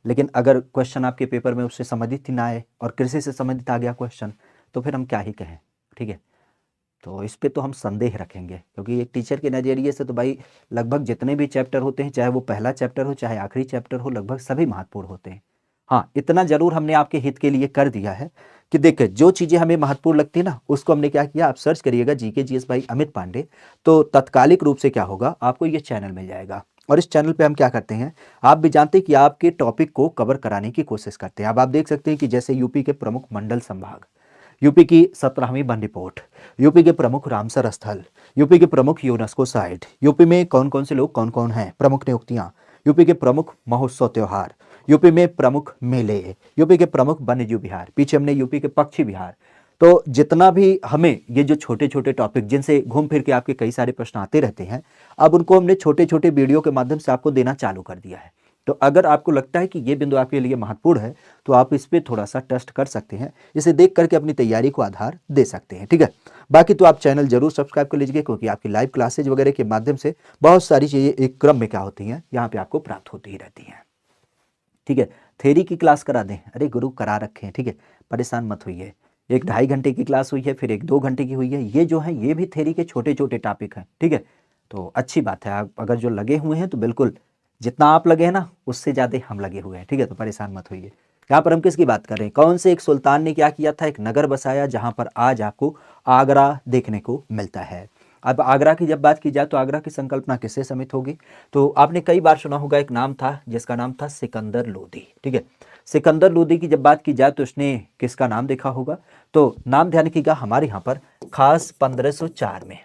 A: लेकिन अगर क्वेश्चन आपके पेपर में उससे संबंधित ही ना आए और कृषि से संबंधित आ गया क्वेश्चन, तो फिर हम क्या ही कहें, ठीक है। तो इस पे तो हम संदेह रखेंगे, क्योंकि एक टीचर के नज़रिए से तो भाई लगभग जितने भी चैप्टर होते हैं, चाहे वो पहला चैप्टर हो चाहे आखिरी चैप्टर हो, लगभग सभी महत्वपूर्ण होते हैं। हाँ, इतना जरूर हमने आपके हित के लिए कर दिया है कि देखिए जो चीज़ें हमें महत्वपूर्ण लगती है ना, उसको हमने क्या किया, आप सर्च करिएगा GK GS by Amit Pandey, तो तत्कालिक रूप से क्या होगा, आपको ये चैनल मिल जाएगा। और इस चैनल पे हम क्या करते हैं, आप भी जानते हैं कि आपके टॉपिक को कवर कराने की कोशिश करते हैं। अब आप देख सकते हैं कि जैसे यूपी के प्रमुख मंडल संभाग, यूपी की 17वीं वन रिपोर्ट, यूपी के प्रमुख रामसर स्थल, यूपी के प्रमुख यूनेस्को साइट, यूपी में कौन कौन से लोग कौन कौन हैं, प्रमुख नियुक्तियां, यूपी के प्रमुख महोत्सव त्योहार, यूपी में प्रमुख मेले, यूपी के प्रमुख वन्यजीव विहार, पीछे हमने यूपी के पक्षी विहार। तो जितना भी हमें ये जो छोटे छोटे टॉपिक जिनसे घूम फिर के आपके कई सारे प्रश्न आते रहते हैं, अब उनको हमने छोटे छोटे वीडियो के माध्यम से आपको देना चालू कर दिया है। तो अगर आपको लगता है कि ये बिंदु आपके लिए महत्वपूर्ण है, तो आप इस पे थोड़ा सा टेस्ट कर सकते हैं, इसे देख करके अपनी तैयारी को आधार दे सकते हैं, ठीक है। बाकी तो आप चैनल जरूर सब्सक्राइब कर लीजिए, क्योंकि आपकी लाइव क्लासेज वगैरह के माध्यम से बहुत सारी चीज़ें एक क्रम में क्या होती हैं, यहाँ पे आपको प्राप्त होती ही रहती हैं, ठीक है। थ्योरी की क्लास करा दें, अरे गुरु करा रखे हैं, ठीक है, परेशान मत होइए। 1-2.5 घंटे की क्लास हुई है, फिर 1-2 घंटे की हुई है, ये जो है ये भी थ्योरी के छोटे छोटे टॉपिक हैं, ठीक है। तो अच्छी बात है, आप अगर जो लगे हुए हैं तो बिल्कुल जितना आप लगे हैं ना, उससे ज़्यादा हम लगे हुए हैं, ठीक है। तो परेशान मत होइए। यहाँ पर हम किसकी बात कर रहे हैं, कौन से एक सुल्तान ने क्या किया था, एक नगर बसाया जहाँ पर आज आपको आगरा देखने को मिलता है। अब आगरा की जब बात की जाए तो आगरा की संकल्पना किससे समित होगी? तो आपने कई बार सुना होगा, एक नाम था जिसका नाम था सिकंदर लोदी। ठीक है, सिकंदर लोदी की जब बात की जाए तो उसने किसका नाम देखा होगा? तो नाम ध्यान रखिएगा हमारे यहाँ पर खास 1504 में,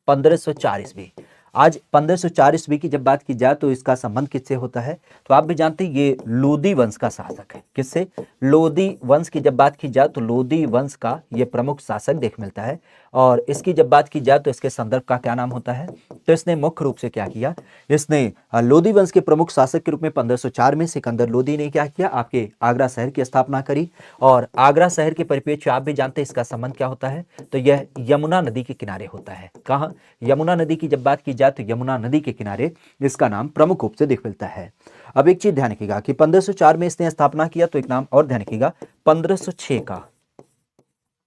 A: 1504 ईस्वी। आज 1504 ईस्वी की जब बात की जाए तो इसका संबंध किससे होता है? तो आप भी जानते हैं ये लोदी वंश का शासक है। किससे? लोदी वंश की जब बात की जाए तो लोदी वंश का ये प्रमुख शासक देख मिलता है। और इसकी जब बात की जाए तो इसके संदर्भ का क्या नाम होता है? तो इसने मुख्य रूप से क्या किया, इसने लोदी वंश के प्रमुख शासक के रूप में 1504 में सिकंदर लोदी ने क्या किया, आपके आगरा शहर की स्थापना करी। और आगरा शहर के परिप्रेक्ष्य आप भी जानते हैं इसका संबंध क्या होता है? तो यह यमुना नदी के किनारे होता है। कहाँ? यमुना नदी की जब बात की जाए तो यमुना नदी के किनारे इसका नाम प्रमुख रूप से दिख मिलता है। अब एक चीज ध्यान रखिएगा कि 1504 में इसने स्थापना किया, तो एक नाम और ध्यान रखिएगा 1506 का,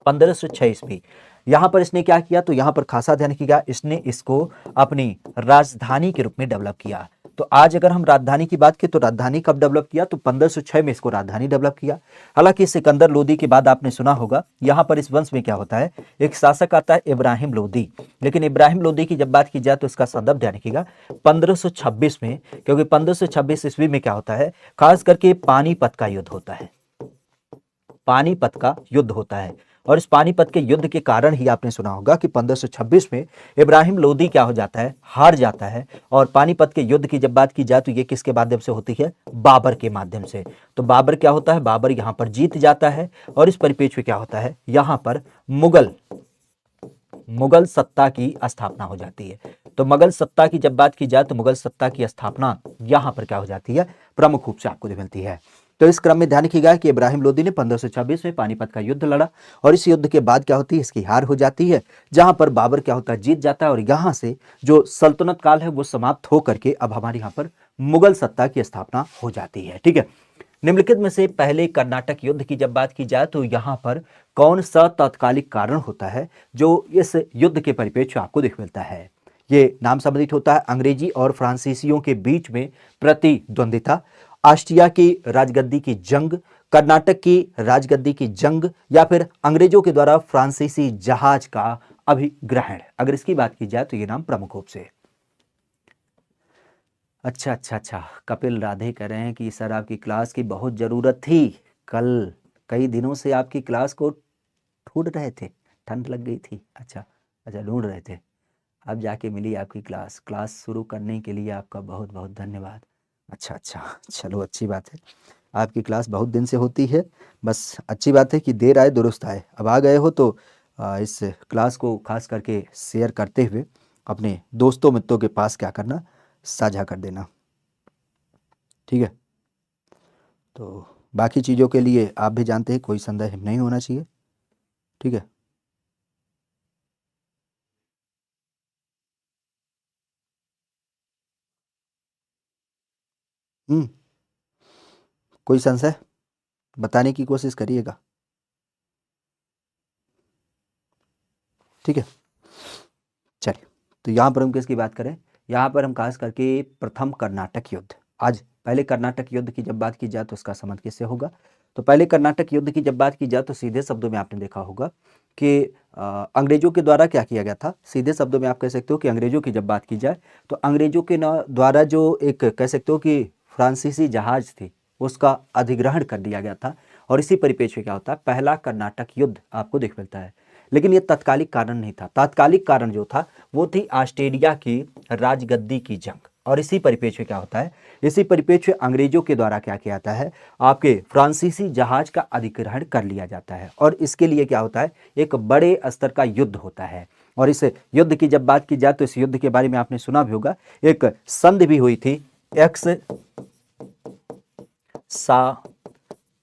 A: 1506 ईस्वी यहां पर इसने क्या किया, तो यहां पर खासा ध्यान रखिएगा, इसने इसको अपनी राजधानी के रूप में डेवलप किया। तो आज अगर हम राजधानी की बात करें तो राजधानी कब डेवलप किया? तो 1506 में इसको राजधानी डेवलप किया। हालांकि सिकंदर लोदी के बाद आपने सुना होगा यहां पर इस वंश में क्या होता है, एक शासक आता है इब्राहिम लोदी। लेकिन इब्राहिम लोदी की जब बात की जाए तो इसका संदर्भ ध्यान रखिएगा 1526 में, क्योंकि 1526 ईस्वी में क्या होता है, खास करके पानीपत का युद्ध होता है। पानीपत का युद्ध होता है और इस पानीपत के युद्ध के कारण ही आपने सुना होगा कि 1526 में इब्राहिम लोदी क्या हो जाता है, हार जाता है। और पानीपत के युद्ध की जब बात की जाए तो ये किसके माध्यम से होती है? बाबर के माध्यम से। तो बाबर क्या होता है, बाबर यहां पर जीत जाता है और इस परिप्रेक्ष्य में क्या होता है, यहां पर मुगल सत्ता की स्थापना हो जाती है। तो मुगल सत्ता की जब बात की जाए तो मुगल सत्ता की स्थापना यहां पर क्या हो जाती है, प्रमुख रूप से आपको मिलती है। तो इस क्रम में ध्यान रखिएगा कि इब्राहिम लोदी ने 1526 में पानीपत का युद्ध लड़ा और इस युद्ध के बाद क्या होती है, इसकी हार हो जाती है, जहां पर बाबर क्या होता है, जीत जाता है। और यहां से जो सल्तनत काल है वो समाप्त होकर के अब हमारे यहां पर मुगल सत्ता की स्थापना हो जाती है। ठीक है, निम्नलिखित में से पहले कर्नाटक युद्ध की जब बात की जाए तो यहां पर कौन सा तात्कालिक कारण होता है जो इस युद्ध के परिप्रेक्ष्य आपको दिख मिलता है? ये नाम संबंधित होता है अंग्रेजी और फ्रांसीसियों के बीच में प्रतिद्वंदिता, ऑस्ट्रिया की राजगद्दी की जंग, कर्नाटक की राजगद्दी की जंग, या फिर अंग्रेजों के द्वारा फ्रांसीसी जहाज का अभिग्रहण। अगर इसकी बात की जाए तो ये नाम प्रमुख रूप से। अच्छा, कपिल राधे कह रहे हैं कि सर आपकी क्लास की बहुत ज़रूरत थी, कल कई दिनों से आपकी क्लास को ढूंढ रहे थे, ठंड लग गई थी। अच्छा, ढूंढ रहे थे, अब जाके मिली आपकी क्लास। क्लास शुरू करने के लिए आपका बहुत बहुत धन्यवाद। अच्छा, चलो अच्छी बात है, आपकी क्लास बहुत दिन से होती है, बस अच्छी बात है कि देर आए दुरुस्त आए। अब आ गए हो तो इस क्लास को खास करके शेयर करते हुए अपने दोस्तों मित्रों के पास क्या करना, साझा कर देना। ठीक है, तो बाकी चीज़ों के लिए आप भी जानते हैं कोई संदेह नहीं होना चाहिए। ठीक है, कोई संशय बताने की कोशिश करिएगा। ठीक है, चलिए, तो यहाँ पर हम किसकी बात करें, यहाँ पर हम खास करके प्रथम कर्नाटक युद्ध। आज पहले कर्नाटक युद्ध की जब बात की जाए तो उसका संबंध किससे होगा? तो पहले कर्नाटक युद्ध की जब बात की जाए तो सीधे शब्दों में आपने देखा होगा कि अंग्रेजों के द्वारा क्या किया गया था। सीधे शब्दों में आप कह सकते हो कि अंग्रेजों की जब बात की जाए तो अंग्रेजों के द्वारा जो एक कह सकते हो कि फ्रांसीसी जहाज थी उसका अधिग्रहण कर दिया गया था। और इसी परिप्रेक्ष्य में क्या होता है, पहला कर्नाटक युद्ध आपको देख मिलता है। लेकिन ये तात्कालिक कारण नहीं था, तात्कालिक कारण जो था वो थी ऑस्ट्रेलिया की राजगद्दी की जंग। और इसी परिप्रेक्ष्य में क्या होता है, इसी परिप्रेक्ष्य अंग्रेजों के द्वारा क्या किया जाता है, आपके फ्रांसीसी जहाज का अधिग्रहण कर लिया जाता है। और इसके लिए क्या होता है, एक बड़े स्तर का युद्ध होता है। और इस युद्ध की जब बात की जाए तो इस युद्ध के बारे में आपने सुना भी होगा, एक संधि भी हुई थी, एक्स सा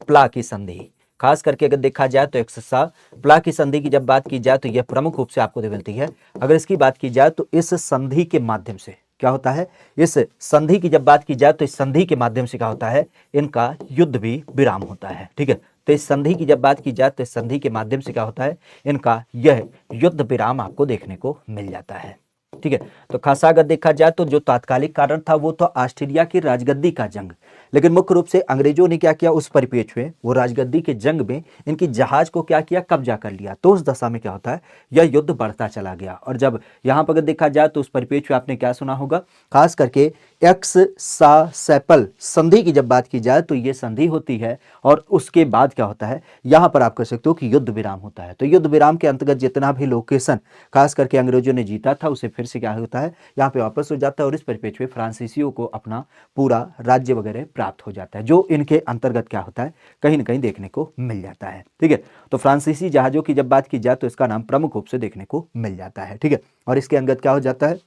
A: प्ला की संधि। खास करके अगर देखा जाए तो एक्सा प्ला की संधि की जब बात की जाए तो यह प्रमुख रूप से आपको मिलती है। अगर इसकी बात की जाए तो इस संधि के माध्यम से क्या होता है, इस संधि की जब बात की जाए तो इस संधि के माध्यम से क्या होता है, इनका युद्ध भी विराम होता है। ठीक है, तो इस संधि की जब बात की जाए तो इस संधि के माध्यम से क्या होता है, इनका यह युद्ध विराम आपको देखने को मिल जाता है। ठीक है। तो खासा अगर देखा जाए तो जो तात्कालिक कारण था वो तो ऑस्ट्रेलिया की राजगद्दी का जंग, लेकिन मुख्य रूप से अंग्रेजों ने क्या किया उस परिप्रेक्ष्य में, वो राजगद्दी के जंग में इनकी जहाज को क्या किया, कब्जा कर लिया। तो उस दशा में क्या होता है, यह युद्ध बढ़ता चला गया। और जब यहाँ पर अगर देखा जाए तो उस परिप्रेक्ष्य में आपने क्या सुना होगा, खास करके एक्स सा सेपल संधि की जब बात की जाए तो ये संधि होती है, और उसके बाद क्या होता है, यहाँ पर आप कह सकते हो कि युद्ध विराम होता है। तो युद्ध विराम के अंतर्गत जितना भी लोकेशन खास करके अंग्रेजों ने जीता था उसे फिर से क्या होता है, यहाँ पे वापस हो जाता है, और इस परिप्रेक्ष्य में फ्रांसीसियों को अपना पूरा राज्य वगैरह प्राप्त हो जाता है, जो इनके अंतर्गत क्या होता है, कहीं ना कहीं देखने को मिल जाता है। ठीक है। तो फ्रांसीसी जहाजों की जब बात की जाए तो इसका नाम प्रमुख रूप से देखने को मिल जाता है। ठीक है। और इसके अंतर्गत क्या हो जाता है,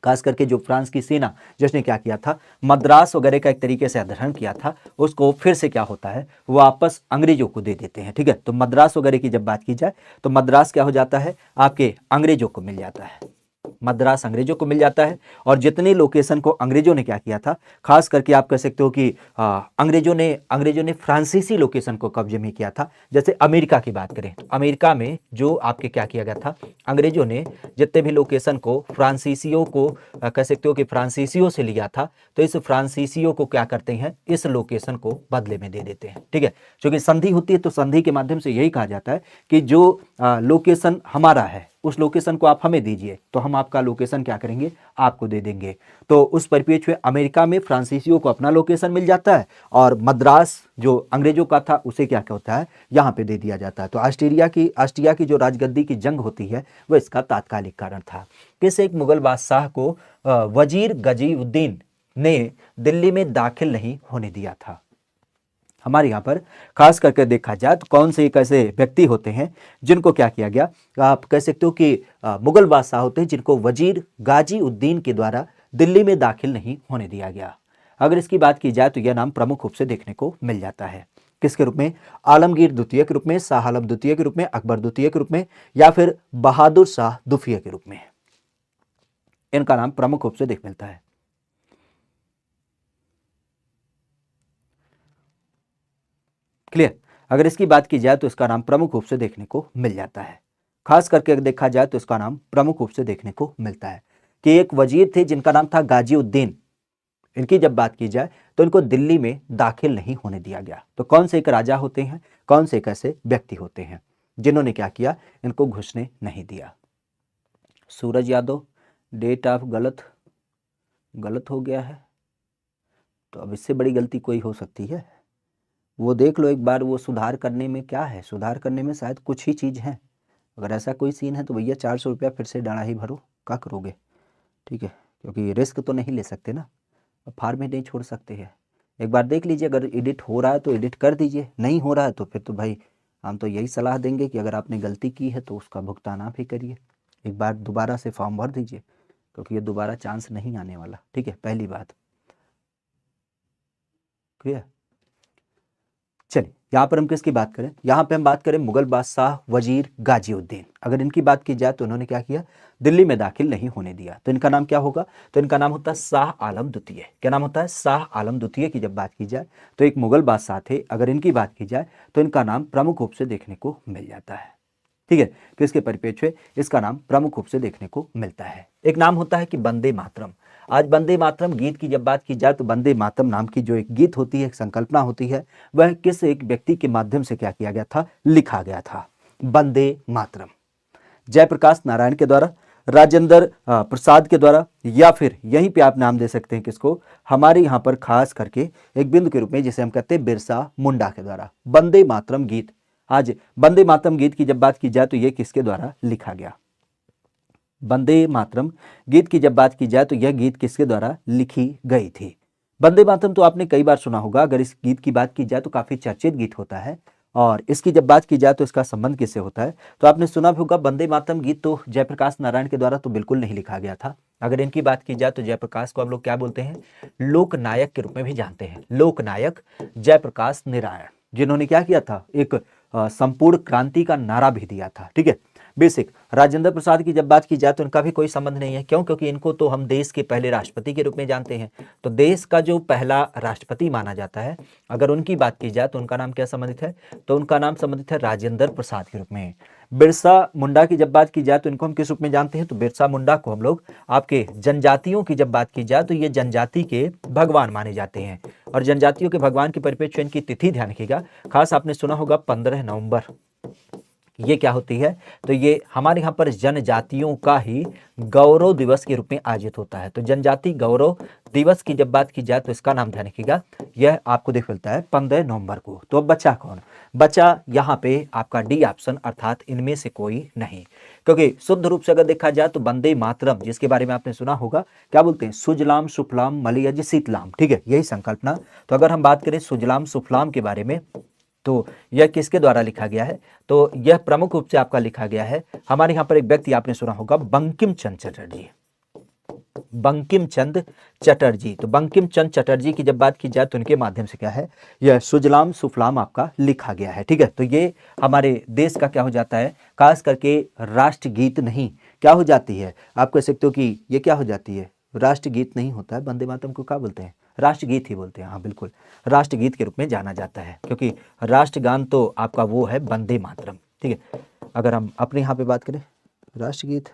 A: खास करके जो फ्रांस की सेना जिसने क्या किया था, मद्रास वगैरह का एक तरीके से अधिग्रहण किया था, उसको फिर से क्या होता है, वापस अंग्रेजों को दे देते हैं। ठीक है। तो मद्रास वगैरह की जब बात की जाए तो मद्रास क्या हो जाता है, आपके अंग्रेजों को मिल जाता है, मद्रास अंग्रेजों को मिल जाता है। और जितनी लोकेशन को अंग्रेजों ने क्या किया था, खास करके आप कह सकते हो कि अंग्रेजों ने फ्रांसीसी लोकेशन को कब्जे में किया था। जैसे अमेरिका की बात करें तो अमेरिका में जो आपके क्या किया गया था, अंग्रेजों ने जितने भी लोकेशन को फ्रांसीसियों को कह सकते हो कि फ्रांसीसियों से लिया था, तो इस फ्रांसीसियों को क्या करते हैं, इस लोकेशन को बदले में दे देते हैं। ठीक है। क्योंकि संधि होती है तो संधि के माध्यम से यही कहा जाता है कि जो लोकेशन हमारा है उस लोकेशन को आप हमें दीजिए, तो हम आपका लोकेशन क्या करेंगे, आपको दे देंगे। तो उस परिप्रेक्ष्य में अमेरिका में फ्रांसीसियों को अपना लोकेशन मिल जाता है, और मद्रास जो अंग्रेजों का था उसे क्या क्या होता है, यहाँ पे दे दिया जाता है। तो ऑस्ट्रिया की जो राजगद्दी की जंग होती है वह इसका तात्कालिक कारण था। किस एक मुगल बादशाह को वजीर गजीउद्दीन ने दिल्ली में दाखिल नहीं होने दिया था। हमारे यहाँ पर खास करके देखा जाए तो कौन से एक ऐसे व्यक्ति होते हैं जिनको क्या किया गया, आप कह सकते हो कि मुगल बादशाह होते हैं जिनको वजीर गाजी उद्दीन के द्वारा दिल्ली में दाखिल नहीं होने दिया गया। अगर इसकी बात की जाए तो यह नाम प्रमुख रूप से देखने को मिल जाता है। किसके रूप में, आलमगीर द्वितीय के रूप में, शाह आलम द्वितीय के रूप में, अकबर द्वितीय के रूप में, या फिर बहादुर शाह दुफिया के रूप में। इनका नाम प्रमुख रूप से देख मिलता है। क्लियर। अगर इसकी बात की जाए तो इसका नाम प्रमुख रूप से देखने को मिल जाता है। खास करके अगर देखा जाए तो इसका नाम प्रमुख रूप से देखने को मिलता है कि एक वजीर थे जिनका नाम था गाजीउद्दीन। इनकी जब बात की जाए तो इनको दिल्ली में दाखिल नहीं होने दिया गया। तो कौन से एक राजा होते हैं, कौन से एक ऐसे व्यक्ति होते हैं जिन्होंने क्या किया, इनको घुसने नहीं दिया। सूरज यादव, डेट ऑफ गलत हो गया है, तो अब इससे बड़ी गलती कोई हो सकती है, वो देख लो एक बार। वो सुधार करने में क्या है, सुधार करने में शायद कुछ ही चीज़ है। अगर ऐसा कोई सीन है तो भैया 400 रुपया फिर से डाला ही भरो, क्या करोगे। ठीक है। क्योंकि रिस्क तो नहीं ले सकते ना, फॉर्मेट नहीं छोड़ सकते हैं। एक बार देख लीजिए, अगर एडिट हो रहा है तो एडिट कर दीजिए, नहीं हो रहा है तो फिर तो भाई हम तो यही सलाह देंगे कि अगर आपने गलती की है तो उसका भुगतान आप ही करिए। एक बार दोबारा से फॉर्म भर दीजिए, क्योंकि ये दोबारा चांस नहीं आने वाला। ठीक है, पहली बात। क्लियर। चलिए, यहाँ पर हम किसकी बात करें, यहाँ पे हम बात करें मुगल बादशाह वजीर गाजीउद्दीन। अगर इनकी बात की जाए तो उन्होंने क्या किया, दिल्ली में दाखिल नहीं होने दिया। तो इनका नाम क्या होगा, तो इनका नाम होता है शाह आलम द्वितीय। क्या नाम होता है, शाह आलम द्वितीय की जब बात की जाए तो एक मुगल बादशाह थे। अगर इनकी बात की जाए तो इनका नाम प्रमुख रूप से देखने को मिल जाता है। ठीक है। किसके परिप्रेक्ष्य में इसका नाम प्रमुख रूप से देखने को मिलता है। एक नाम होता है कि वंदे मातरम। आज वंदे मातरम गीत की जब बात की जाए तो वंदे मातरम नाम की जो एक गीत होती है, एक संकल्पना होती है, वह किस एक व्यक्ति के माध्यम से क्या किया गया था, लिखा गया था। वंदे मातरम जयप्रकाश नारायण के द्वारा, राजेंद्र प्रसाद के द्वारा, या फिर यहीं पे आप नाम दे सकते हैं किसको, हमारे यहाँ पर खास करके एक बिंदु के रूप में जिसे हम कहते हैं बिरसा मुंडा के द्वारा। वंदे मातरम गीत, आज वंदे मातरम गीत की जब बात की जाए तो यह किसके द्वारा लिखा गया, वंदे मातरम गीत की जब बात की जाए तो यह गीत किसके द्वारा लिखी गई थी। वंदे मातरम तो आपने कई बार सुना होगा। अगर इस गीत की बात की जाए तो काफी चर्चित गीत होता है, और इसकी जब बात की जाए तो इसका संबंध किससे होता है, तो आपने सुना भी होगा वंदे मातरम गीत तो जयप्रकाश नारायण के द्वारा तो बिल्कुल नहीं लिखा गया था। अगर इनकी बात की जाए तो जयप्रकाश को हम लोग क्या बोलते हैं, लोकनायक के रूप में भी जानते हैं। लोकनायक जयप्रकाश नारायण, जिन्होंने क्या किया था, एक संपूर्ण क्रांति का नारा भी दिया था। ठीक है। बेसिक राजेंद्र प्रसाद की जब बात की जाए तो इनका भी कोई संबंध नहीं है। क्यों, क्योंकि इनको तो हम देश के पहले राष्ट्रपति के रूप में जानते हैं। तो देश का जो पहला राष्ट्रपति माना जाता है, अगर उनकी बात की जाए तो उनका नाम क्या संबंधित है, तो उनका नाम संबंधित है राजेंद्र प्रसाद के रूप में। बिरसा मुंडा की जब बात की जाए तो इनको हम किस रूप में जानते हैं, तो बिरसा मुंडा को हम लोग आपके जनजातियों की जब बात की जाए तो ये जनजाति के भगवान माने जाते हैं। और जनजातियों के भगवान के परिप्रेक्ष्य इनकी तिथि ध्यान रखिएगा, खास आपने सुना होगा 15 नवंबर, ये क्या होती है, तो ये हमारे यहाँ पर जनजातियों का ही गौरव दिवस के रूप में आयोजित होता है। तो जनजाति गौरव दिवस की जब बात की जाए तो इसका नाम ध्यान रखिएगा, यह आपको देख मिलता है 15 नवंबर को। तो अब बचा कौन, बचा यहाँ पे आपका डी ऑप्शन, अर्थात इनमें से कोई नहीं। क्योंकि शुद्ध रूप से अगर देखा जाए तो वंदे मातरम, जिसके बारे में आपने सुना होगा, क्या बोलते हैं, सुजलाम सुफलाम मलयज शीतलाम, ठीक है, यही संकल्पना। तो अगर हम बात करें सुजलाम सुफलाम के बारे में, तो यह किसके द्वारा लिखा गया है, तो यह प्रमुख रूप से आपका लिखा गया है, हमारे यहाँ पर एक व्यक्ति आपने सुना होगा, बंकिम चंद्र चटर्जी, बंकिम चंद्र चटर्जी। तो बंकिम चंद्र चटर्जी की जब बात की जाए तो उनके माध्यम से क्या है, यह सुजलाम सुफलाम आपका लिखा गया है, ठीक है। तो ये हमारे देश का क्या हो जाता है, खास करके राष्ट्रगीत नहीं, क्या हो जाती है, आप कह सकते हो कि ये क्या हो जाती है, राष्ट्रगीत नहीं होता है, वंदे मातरम को क्या बोलते हैं, राष्ट्रगीत ही बोलते हैं, हाँ बिल्कुल, राष्ट्रगीत के रूप में जाना जाता है, क्योंकि राष्ट्रगान तो आपका वो है वंदे मातरम, ठीक है। अगर हम अपने यहाँ पे बात करें राष्ट्रगीत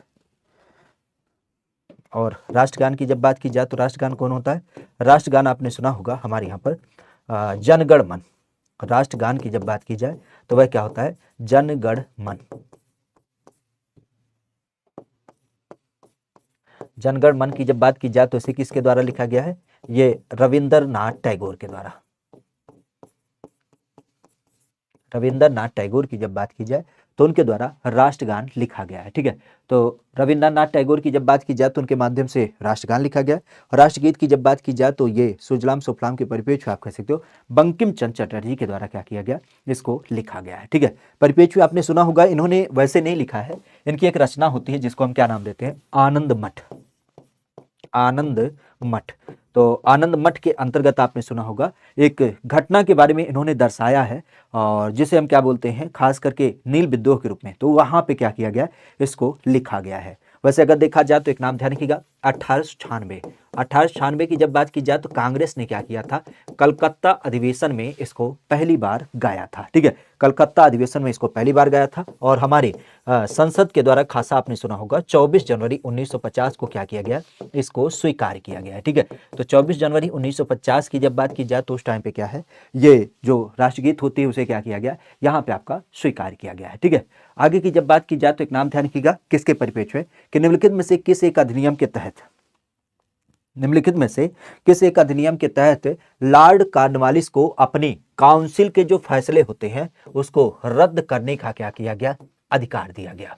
A: और राष्ट्रगान की जब बात की जाए तो राष्ट्रगान कौन होता है, राष्ट्रगान आपने सुना होगा हमारे यहाँ पर जनगण मन। राष्ट्रगान की जब बात की जाए तो वह क्या होता है, जनगण मन। जनगण मन की जब बात की जाए तो इसे किसके द्वारा लिखा गया है, ये रविंद्रनाथ टैगोर के द्वारा। रविंद्रनाथ टैगोर की जब बात की जाए तो उनके द्वारा राष्ट्रगान लिखा गया है, ठीक है। तो रविंद्रनाथ टैगोर की जब बात की जाए तो उनके माध्यम से राष्ट्रगान लिखा गया। और राष्ट्रगीत की जब बात की जाए तो ये सुजलाम सुफलाम के परिप्रेक्ष्य आप कह सकते हो बंकिम चंद्र चटर्जी के द्वारा क्या किया गया, इसको लिखा गया है, ठीक है। परिप्रेक्ष्य आपने सुना होगा, इन्होंने वैसे नहीं लिखा है, इनकी एक रचना होती है जिसको हम क्या नाम देते हैं, आनंद मठ, आनंद मठ। तो आनंद मठ के अंतर्गत आपने सुना होगा एक घटना के बारे में इन्होंने दर्शाया है, और जिसे हम क्या बोलते हैं, खास करके नील विद्रोह के रूप में, तो वहां पे क्या किया गया, इसको लिखा गया है। वैसे अगर देखा जाए तो एक नाम ध्यान रखिएगा, 1896 की जब बात की जाए तो कांग्रेस ने क्या किया था, कलकत्ता अधिवेशन में इसको पहली बार गाया था, ठीक है, कलकत्ता अधिवेशन में इसको पहली बार गाया था। और हमारे संसद के द्वारा खासा आपने सुना होगा 24 जनवरी 1950 को क्या किया गया, इसको स्वीकार किया गया है, ठीक है। तो 24 जनवरी 1950 की जब बात की जाए तो उस टाइम पे क्या है, ये जो राष्ट्रगीत होती है उसे क्या किया गया, यहाँ पे आपका स्वीकार किया गया है, ठीक है। आगे की जब बात की जाए तो एक नाम ध्यान रखिएगा, किसके परिप्रेक्ष्य में, कि निम्नलिखित में से किस एक अधिनियम के तहत, निम्नलिखित में से किस एक अधिनियम के तहत लॉर्ड कॉर्नवालिस को अपनी काउंसिल के जो फैसले होते हैं उसको रद्द करने का क्या किया गया, अधिकार दिया गया।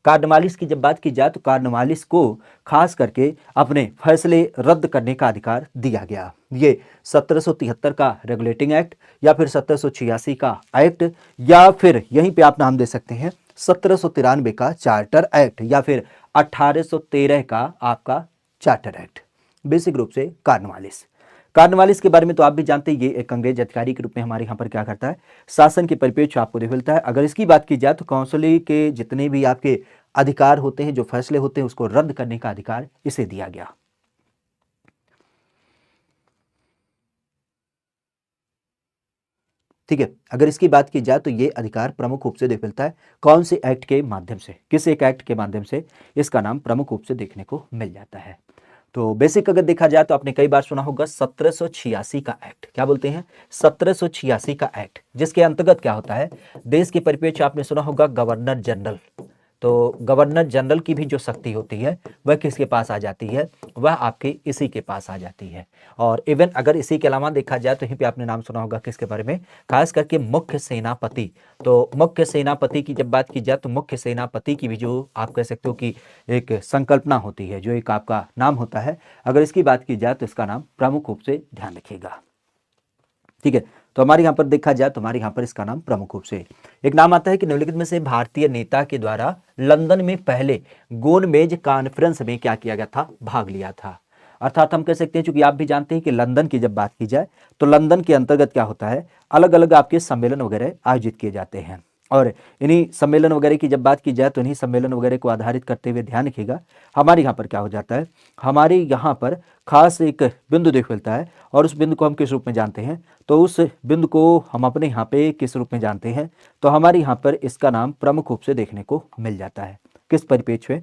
A: कॉर्नवालिस की जब बात की जाए तो कॉर्नवालिस को खास करके अपने फैसले रद्द करने का अधिकार दिया गया। ये 1773 का रेगुलेटिंग एक्ट, या फिर 1786 का एक्ट, या फिर यहीं पे आप नाम दे सकते हैं 1793 का चार्टर एक्ट, या फिर 1813 का आपका चार्टर एक्ट। बेसिक रूप से कॉर्नवालिस, कॉर्नवालिस के बारे में तो आप भी जानते हैं, ये एक अंग्रेज अधिकारी के रूप में हमारे यहाँ पर क्या करता है, शासन के परिप्रेक्ष्य आपको देख मिलता है। अगर इसकी बात की जाए तो काउंसिल के जितने भी आपके अधिकार होते हैं, जो फैसले होते हैं, उसको रद्द करने का अधिकार इसे दिया गया। ठीक है, अगर इसकी बात की जाए तो ये अधिकार प्रमुख रूप से देख मिलता है कौन से एक्ट के माध्यम से, किस एक एक्ट के माध्यम से, इसका नाम प्रमुख रूप से देखने को मिल जाता है। तो बेसिक अगर देखा जाए तो आपने कई बार सुना होगा 1786 का एक्ट, क्या बोलते हैं, 1786 का एक्ट, जिसके अंतर्गत क्या होता है, देश के परिप्रेक्ष्य आपने सुना होगा गवर्नर जनरल। तो गवर्नर जनरल की भी जो शक्ति होती है वह किसके पास आ जाती है, वह आपके इसी के पास आ जाती है। और इवन अगर इसी के अलावा देखा जाए तो यहीं पे आपने नाम सुना होगा किसके बारे में, खास करके मुख्य सेनापति। तो मुख्य सेनापति की जब बात की जाए तो मुख्य सेनापति की भी जो आप कह सकते हो कि एक संकल्पना होती है, जो एक आपका नाम होता है, अगर इसकी बात की जाए तो इसका नाम प्रमुख रूप से ध्यान रखिएगा। ठीक है, तो हमारे यहाँ पर देखा जाए तो हमारे यहाँ पर इसका नाम प्रमुख रूप से एक नाम आता है कि निम्नलिखित में से भारतीय नेता के द्वारा लंदन में पहले गोलमेज कॉन्फ्रेंस में क्या किया गया था, भाग लिया था। अर्थात हम कह सकते हैं, चूंकि आप भी जानते हैं कि लंदन की जब बात की जाए तो लंदन के अंतर्गत क्या होता है, अलग अलग आपके सम्मेलन वगैरह आयोजित किए जाते हैं। और इन्हीं सम्मेलन वगैरह की जब बात की जाए तो इन्हीं सम्मेलन वगैरह को आधारित करते हुए ध्यान रखिएगा, हमारे यहाँ पर क्या हो जाता है, हमारे यहाँ पर खास एक बिंदु देख मिलता है और उस बिंदु को हम किस रूप में जानते हैं, तो उस बिंदु को हम अपने यहाँ पे किस रूप में जानते हैं, तो हमारे यहाँ पर इसका नाम प्रमुख रूप से देखने को मिल जाता है। किस परिप्रेक्ष्य में?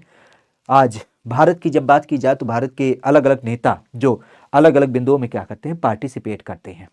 A: आज भारत की जब बात की जाए तो भारत के अलग अलग नेता जो अलग अलग बिंदुओं में क्या करते हैं, पार्टिसिपेट करते हैं।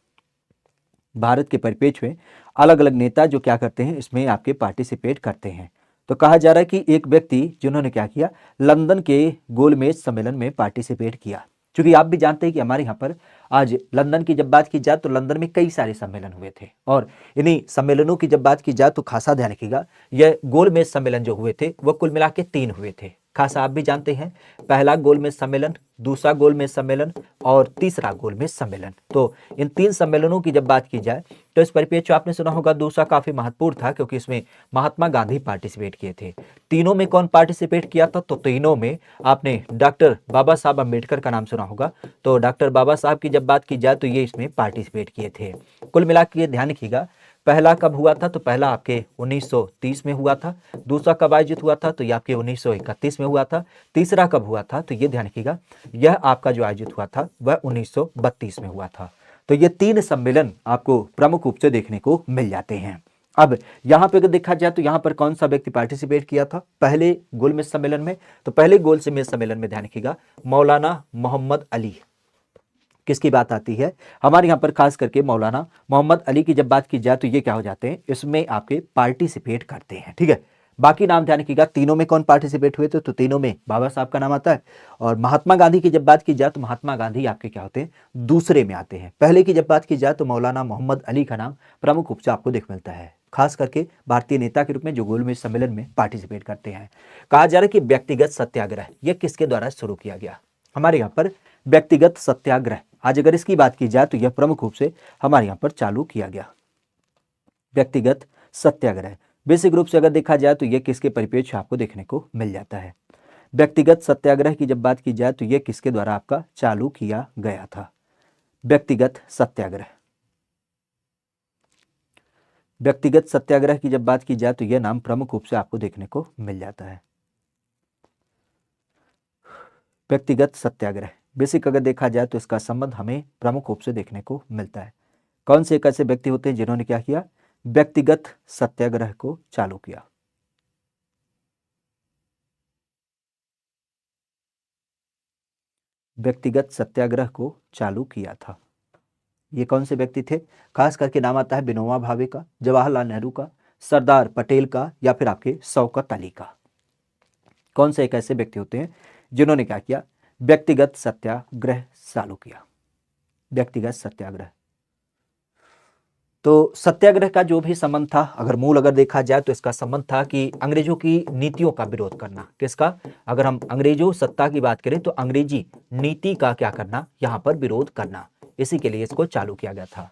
A: भारत के परिप्रेक्ष्य में अलग अलग नेता जो क्या करते हैं, इसमें आपके पार्टिसिपेट करते हैं। तो कहा जा रहा है कि एक व्यक्ति जिन्होंने क्या किया, लंदन के गोलमेज सम्मेलन में पार्टिसिपेट किया। क्योंकि आप भी जानते हैं कि हमारे यहाँ पर आज लंदन की जब बात की जाए तो लंदन में कई सारे सम्मेलन हुए थे, और इन्हीं सम्मेलनों की जब बात की जाए तो खासा ध्यान रखिएगा, यह गोलमेज सम्मेलन जो हुए थे वह कुल मिला के 3 हुए थे। खासा आप भी जानते हैं, पहला गोलमेज सम्मेलन, दूसरा गोलमेज सम्मेलन और तीसरा गोलमेज सम्मेलन। तो इन 3 सम्मेलनों की जब बात की जाए तो इस परिप्रेक्ष्य आपने सुना होगा दूसरा काफी महत्वपूर्ण था, क्योंकि इसमें महात्मा गांधी पार्टिसिपेट किए थे। तीनों में कौन पार्टिसिपेट किया था, तो तीनों में आपने डॉक्टर बाबा साहब अम्बेडकर का नाम सुना होगा। तो डॉक्टर बाबा साहब की जब बात की जाए तो ये इसमें पार्टिसिपेट किए थे। कुल मिला के ध्यान रखिएगा, पहला कब हुआ था, तो पहला आपके 1930 में हुआ था। दूसरा कब आयोजित हुआ था, तो ये आपके 1931 में हुआ था। तीसरा कब हुआ था, तो ये ध्यान रखिएगा, यह आपका जो आयोजित हुआ था वह 1932 में हुआ था। तो ये 3 सम्मेलन आपको प्रमुख रूप से देखने को मिल जाते हैं। अब यहाँ पे अगर देखा जाए तो यहाँ पर कौन सा व्यक्ति पार्टिसिपेट किया था पहले गोलमेज सम्मेलन में, तो पहले गोलमेज सम्मेलन में ध्यान रखिएगा मौलाना मोहम्मद अली। किसकी बात आती है, हमारे यहाँ पर खास करके मौलाना मोहम्मद अली की जब बात की जाए तो ये क्या हो जाते हैं, इसमें आपके पार्टिसिपेट करते हैं। ठीक है, बाकी नाम ध्यान रखिएगा, तीनों में कौन पार्टिसिपेट हुए थे, तो तीनों में बाबा साहब का नाम आता है। और महात्मा गांधी की जब बात की जाए तो महात्मा गांधी आपके क्या होते हैं, दूसरे में आते हैं। पहले की जब बात की जाए तो मौलाना मोहम्मद अली का नाम प्रमुख रूप से आपको देख मिलता है, खास करके भारतीय नेता के रूप में जो गोलमेज सम्मेलन में पार्टिसिपेट करते हैं। कहा जा रहा है कि व्यक्तिगत सत्याग्रह यह किसके द्वारा शुरू किया गया, हमारे यहाँ पर व्यक्तिगत सत्याग्रह, आज अगर इसकी बात की जाए तो यह प्रमुख रूप से हमारे यहाँ पर चालू किया गया। व्यक्तिगत सत्याग्रह बेसिक रूप से अगर देखा जाए तो यह किसके परिप्रेक्ष्य आपको देखने को मिल जाता है। व्यक्तिगत सत्याग्रह की जब बात की जाए तो यह किसके द्वारा आपका चालू किया गया था, व्यक्तिगत सत्याग्रह। व्यक्तिगत सत्याग्रह की जब बात की जाए तो यह नाम प्रमुख रूप से आपको देखने को मिल जाता है, व्यक्तिगत सत्याग्रह। बेसिक अगर देखा जाए तो इसका संबंध हमें प्रमुख रूप से देखने को मिलता है। कौन से एक ऐसे व्यक्ति होते हैं जिन्होंने क्या किया, व्यक्तिगत सत्याग्रह को चालू किया। व्यक्तिगत सत्याग्रह को चालू किया था, ये कौन से व्यक्ति थे, खास करके नाम आता है विनोबा भावे का, जवाहरलाल नेहरू का, सरदार पटेल का, या फिर आपके शौकत अली का। कौन से एक ऐसे व्यक्ति होते हैं जिन्होंने क्या किया, व्यक्तिगत सत्याग्रह चालू किया, व्यक्तिगत सत्याग्रह। तो सत्याग्रह का जो भी संबंध था, अगर मूल अगर देखा जाए तो इसका संबंध था कि अंग्रेजों की नीतियों का विरोध करना। किसका, अगर हम अंग्रेजों सत्ता की बात करें तो अंग्रेजी नीति का क्या करना, यहां पर विरोध करना, इसी के लिए इसको चालू किया गया था।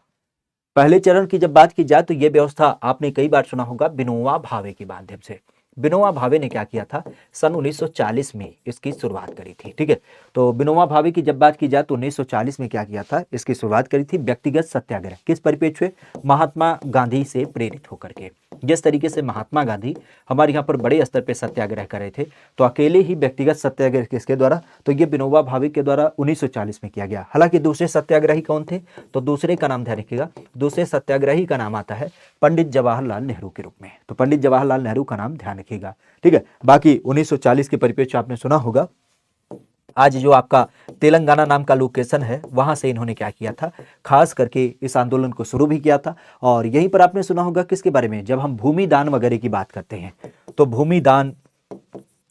A: पहले चरण की जब बात की जाए तो यह व्यवस्था आपने कई बार सुना होगा विनोबा भावे के माध्यम से। विनोबा भावे ने क्या किया था, सन 1940 में इसकी शुरुआत करी थी। ठीक है, तो विनोबा भावे की जब बात की जाए तो 1940 में क्या किया था, इसकी शुरुआत करी थी व्यक्तिगत सत्याग्रह। किस परिप्रेक्ष्य, महात्मा गांधी से प्रेरित होकर के। जिस तरीके से महात्मा गांधी हमारे यहाँ पर बड़े स्तर पर सत्याग्रह कर रहे थे, तो अकेले ही व्यक्तिगत सत्याग्रह किसके द्वारा, तो ये विनोबा भावे के द्वारा 1940 में किया गया। हालांकि दूसरे सत्याग्रही कौन थे, तो दूसरे का नाम ध्यान रखिएगा, दूसरे सत्याग्रही का नाम आता है पंडित जवाहरलाल नेहरू के रूप में। तो पंडित जवाहरलाल नेहरू का नाम ध्यान रखिएगा। ठीक है, बाकी 1940 के परिप्रेक्ष्य आपने सुना होगा, आज जो आपका तेलंगाना नाम का लोकेशन है वहां से इन्होंने क्या किया था, खास करके इस आंदोलन को शुरू भी किया था। और यहीं पर आपने सुना होगा किसके बारे में, जब हम भूमि दान वगैरह की बात करते हैं तो भूमि दान,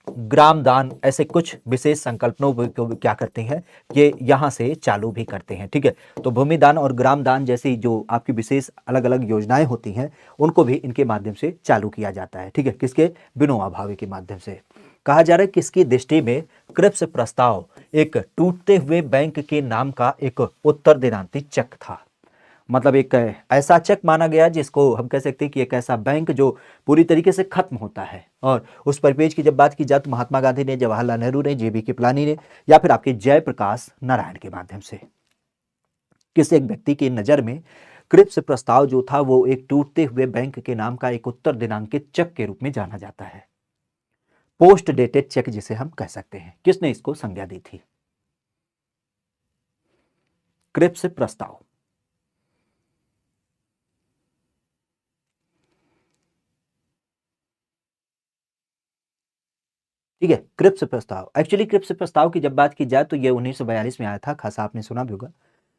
A: ग्राम दान, ऐसे कुछ विशेष संकल्पनों को क्या करते हैं, ये यहाँ से चालू भी करते हैं। ठीक है, तो भूमि दान और ग्राम दान जैसी जो आपकी विशेष अलग अलग योजनाएं होती हैं उनको भी इनके माध्यम से चालू किया जाता है। ठीक है, किसके, विनोबा भावे के माध्यम से। कहा जा रहा है किसकी दृष्टि में क्रिप्स प्रस्ताव एक टूटते हुए बैंक के नाम का एक उत्तरदायित्व चेक था। मतलब एक ऐसा चेक माना गया जिसको हम कह सकते हैं कि एक ऐसा बैंक जो पूरी तरीके से खत्म होता है। और उस परिपेज की जब बात की जाए तो महात्मा गांधी ने, जवाहरलाल नेहरू ने, जेबी कृपलानी ने, या फिर आपके जयप्रकाश नारायण के माध्यम से। किस एक व्यक्ति की नजर में क्रिप्स प्रस्ताव जो था वो एक टूटते हुए बैंक के नाम का एक उत्तर दिनांकित चेक के रूप में जाना जाता है, पोस्ट डेटेड चेक जिसे हम कह सकते हैं। किसने इसको संज्ञा दी थी? क्रिप्स प्रस्ताव। ठीक है, क्रिप्स प्रस्ताव। एक्चुअली क्रिप्स प्रस्ताव की जब बात की जाए तो ये 1942 में आया था, खासा आपने सुना भी होगा।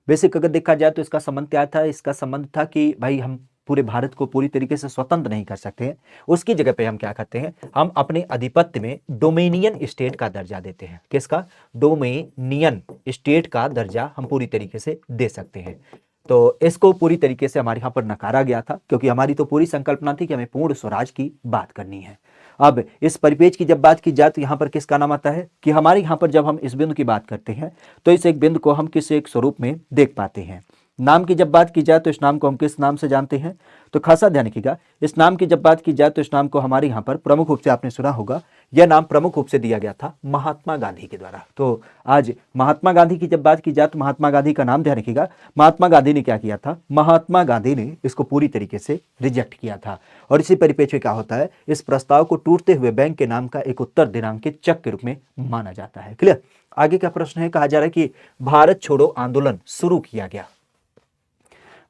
A: बेसिक अगर देखा जाए तो इसका संबंध क्या था? इसका संबंध था कि भाई हम पूरे भारत को पूरी तरीके से स्वतंत्र नहीं कर सकते हैं, उसकी जगह पे हम क्या करते हैं, हम अपने अधिपत्य में डोमेनियन स्टेट का दर्जा देते हैं। किसका? डोमेनियन स्टेट का दर्जा हम पूरी तरीके से दे सकते हैं। तो इसको पूरी तरीके से हमारे यहाँ पर नकारा गया था, क्योंकि हमारी तो पूरी संकल्पना थी कि हमें पूर्ण स्वराज की बात करनी है। अब इस परिपेक्ष की जब बात की जाए तो यहाँ पर किसका नाम आता है कि हमारे यहाँ पर जब हम इस बिंदु की बात करते हैं तो इस एक बिंदु को हम किस एक स्वरूप में देख पाते हैं। नाम की जब बात की जाए तो इस नाम को हम किस नाम से जानते हैं? तो खासा ध्यान रखिएगा, इस नाम की जब बात की जाए तो इस नाम को हमारे यहाँ पर प्रमुख रूप से आपने सुना होगा, यह नाम प्रमुख रूप से दिया गया था महात्मा गांधी के द्वारा। तो आज महात्मा गांधी की जब बात की जाए तो महात्मा गांधी का नाम ध्यान रखिएगा। महात्मा गांधी ने क्या किया था? महात्मा गांधी ने इसको पूरी तरीके से रिजेक्ट किया था। और इसी परिप्रेक्ष्य में क्या होता है, इस प्रस्ताव को टूटते हुए बैंक के नाम का एक उत्तर दिनांकित चेक के रूप में माना जाता है। क्लियर? आगे का प्रश्न है, कहा जा रहा है कि भारत छोड़ो आंदोलन शुरू किया गया।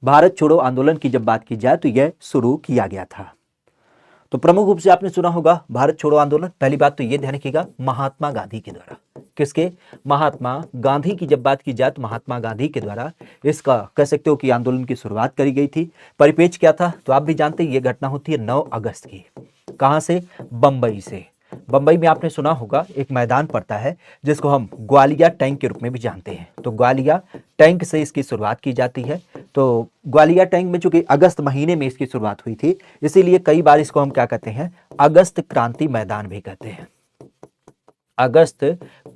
A: भारत छोड़ो आंदोलन की जब बात की जाए तो यह शुरू किया गया था। तो प्रमुख रूप से आपने सुना होगा भारत छोड़ो आंदोलन। पहली बात तो यह ध्यान रखिएगा, महात्मा गांधी के द्वारा। किसके? महात्मा गांधी की जब बात की जाए तो महात्मा गांधी के द्वारा इसका कह सकते हो कि आंदोलन की शुरुआत करी गई थी। परिपेक्ष क्या था? तो आप भी जानते हैं, यह घटना होती है 9 अगस्त की। कहां से? बंबई से। बंबई में आपने सुना होगा एक मैदान पड़ता है जिसको हम ग्वालिया टैंक के रूप में भी जानते हैं। तो ग्वालिया टैंक से इसकी शुरुआत की जाती है। तो ग्वालिया टैंक में चूंकि अगस्त महीने में इसकी शुरुआत हुई थी, इसीलिए कई बार इसको हम क्या कहते हैं, अगस्त क्रांति मैदान भी कहते हैं। अगस्त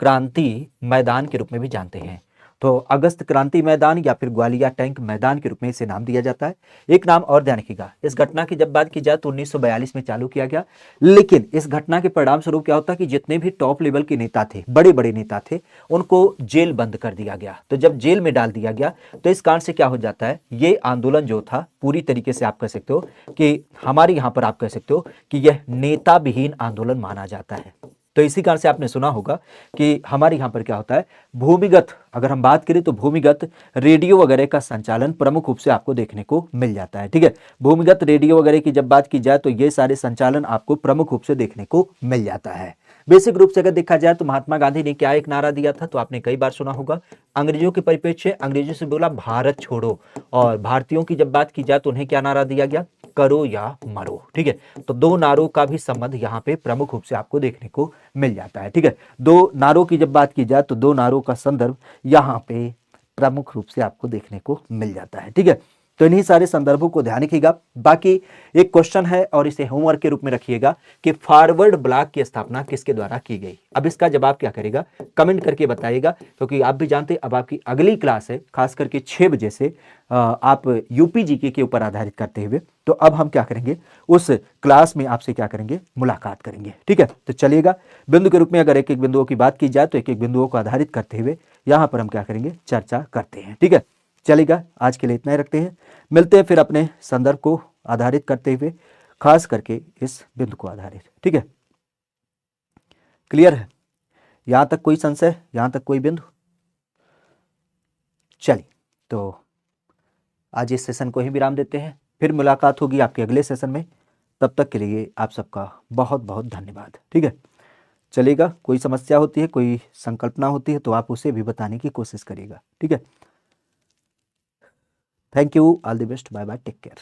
A: क्रांति मैदान के रूप में भी जानते हैं। तो अगस्त क्रांति मैदान या फिर ग्वालिया टैंक मैदान के रूप में इसे नाम दिया जाता है। एक नाम और ध्यान रखिएगा, इस घटना की जब बात की जाए तो 1942 में चालू किया गया, लेकिन इस घटना के परिणाम स्वरूप क्या होता कि जितने भी टॉप लेवल के नेता थे, बड़े बड़े नेता थे, उनको जेल बंद कर दिया गया। तो जब जेल में डाल दिया गया तो इस कारण से क्या हो जाता है, ये आंदोलन जो था पूरी तरीके से आप कह सकते हो कि हमारे यहां पर आप कह सकते हो कि यह नेता विहीन आंदोलन माना जाता है। तो इसी कारण से आपने सुना होगा कि हमारे यहाँ पर क्या होता है, भूमिगत अगर हम बात करें तो भूमिगत रेडियो वगैरह का संचालन प्रमुख रूप से आपको देखने को मिल जाता है। ठीक है, भूमिगत रेडियो वगैरह की जब बात की जाए तो ये सारे संचालन आपको प्रमुख रूप से देखने को मिल जाता है। बेसिक रूप से अगर देखा जाए तो महात्मा गांधी ने क्या एक नारा दिया था, तो आपने कई बार सुना होगा, अंग्रेजों के परिप्रेक्ष्य अंग्रेजों से बोला भारत छोड़ो, और भारतीयों की जब बात की जाए तो उन्हें क्या नारा दिया गया, करो या मरो। ठीक है, तो दो नारों का भी संबंध यहाँ पे प्रमुख रूप से आपको देखने को मिल जाता है। ठीक है, दो नारों की जब बात की जाए तो दो नारों का संदर्भ यहाँ पे प्रमुख रूप से आपको देखने को मिल जाता है। ठीक है, तो इन्हीं सारे संदर्भों को ध्यान रखिएगा। बाकी एक क्वेश्चन है और इसे होमवर्क के रूप में रखिएगा कि फॉरवर्ड ब्लॉक की स्थापना किसके द्वारा की गई। अब इसका जवाब क्या करेगा, कमेंट करके बताइएगा, क्योंकि आप भी जानते हैं अब आपकी अगली क्लास है खास करके 6 बजे से आप यूपी जीके के ऊपर आधारित करते हुए। तो अब हम क्या करेंगे, उस क्लास में आपसे क्या करेंगे, मुलाकात करेंगे। ठीक है, तो चलिएगा बिंदु के रूप में अगर एक एक बिंदुओं की बात की जाए तो एक एक बिंदुओं को आधारित करते हुए यहाँ पर हम क्या करेंगे, चर्चा करते हैं। ठीक है, चलेगा, आज के लिए इतना ही रखते हैं। मिलते हैं फिर अपने संदर्भ को आधारित करते हुए, खास करके इस बिंदु को आधारित। ठीक है, क्लियर है? यहां तक कोई संशय, यहां तक कोई बिंदु? चलिए, तो आज इस सेशन को ही विराम देते हैं, फिर मुलाकात होगी आपके अगले सेशन में। तब तक के लिए आप सबका बहुत बहुत धन्यवाद। ठीक है, चलेगा, कोई समस्या होती है, कोई संकल्पना होती है तो आप उसे भी बताने की कोशिश करिएगा। ठीक है, thank you, all the best, bye bye, take care.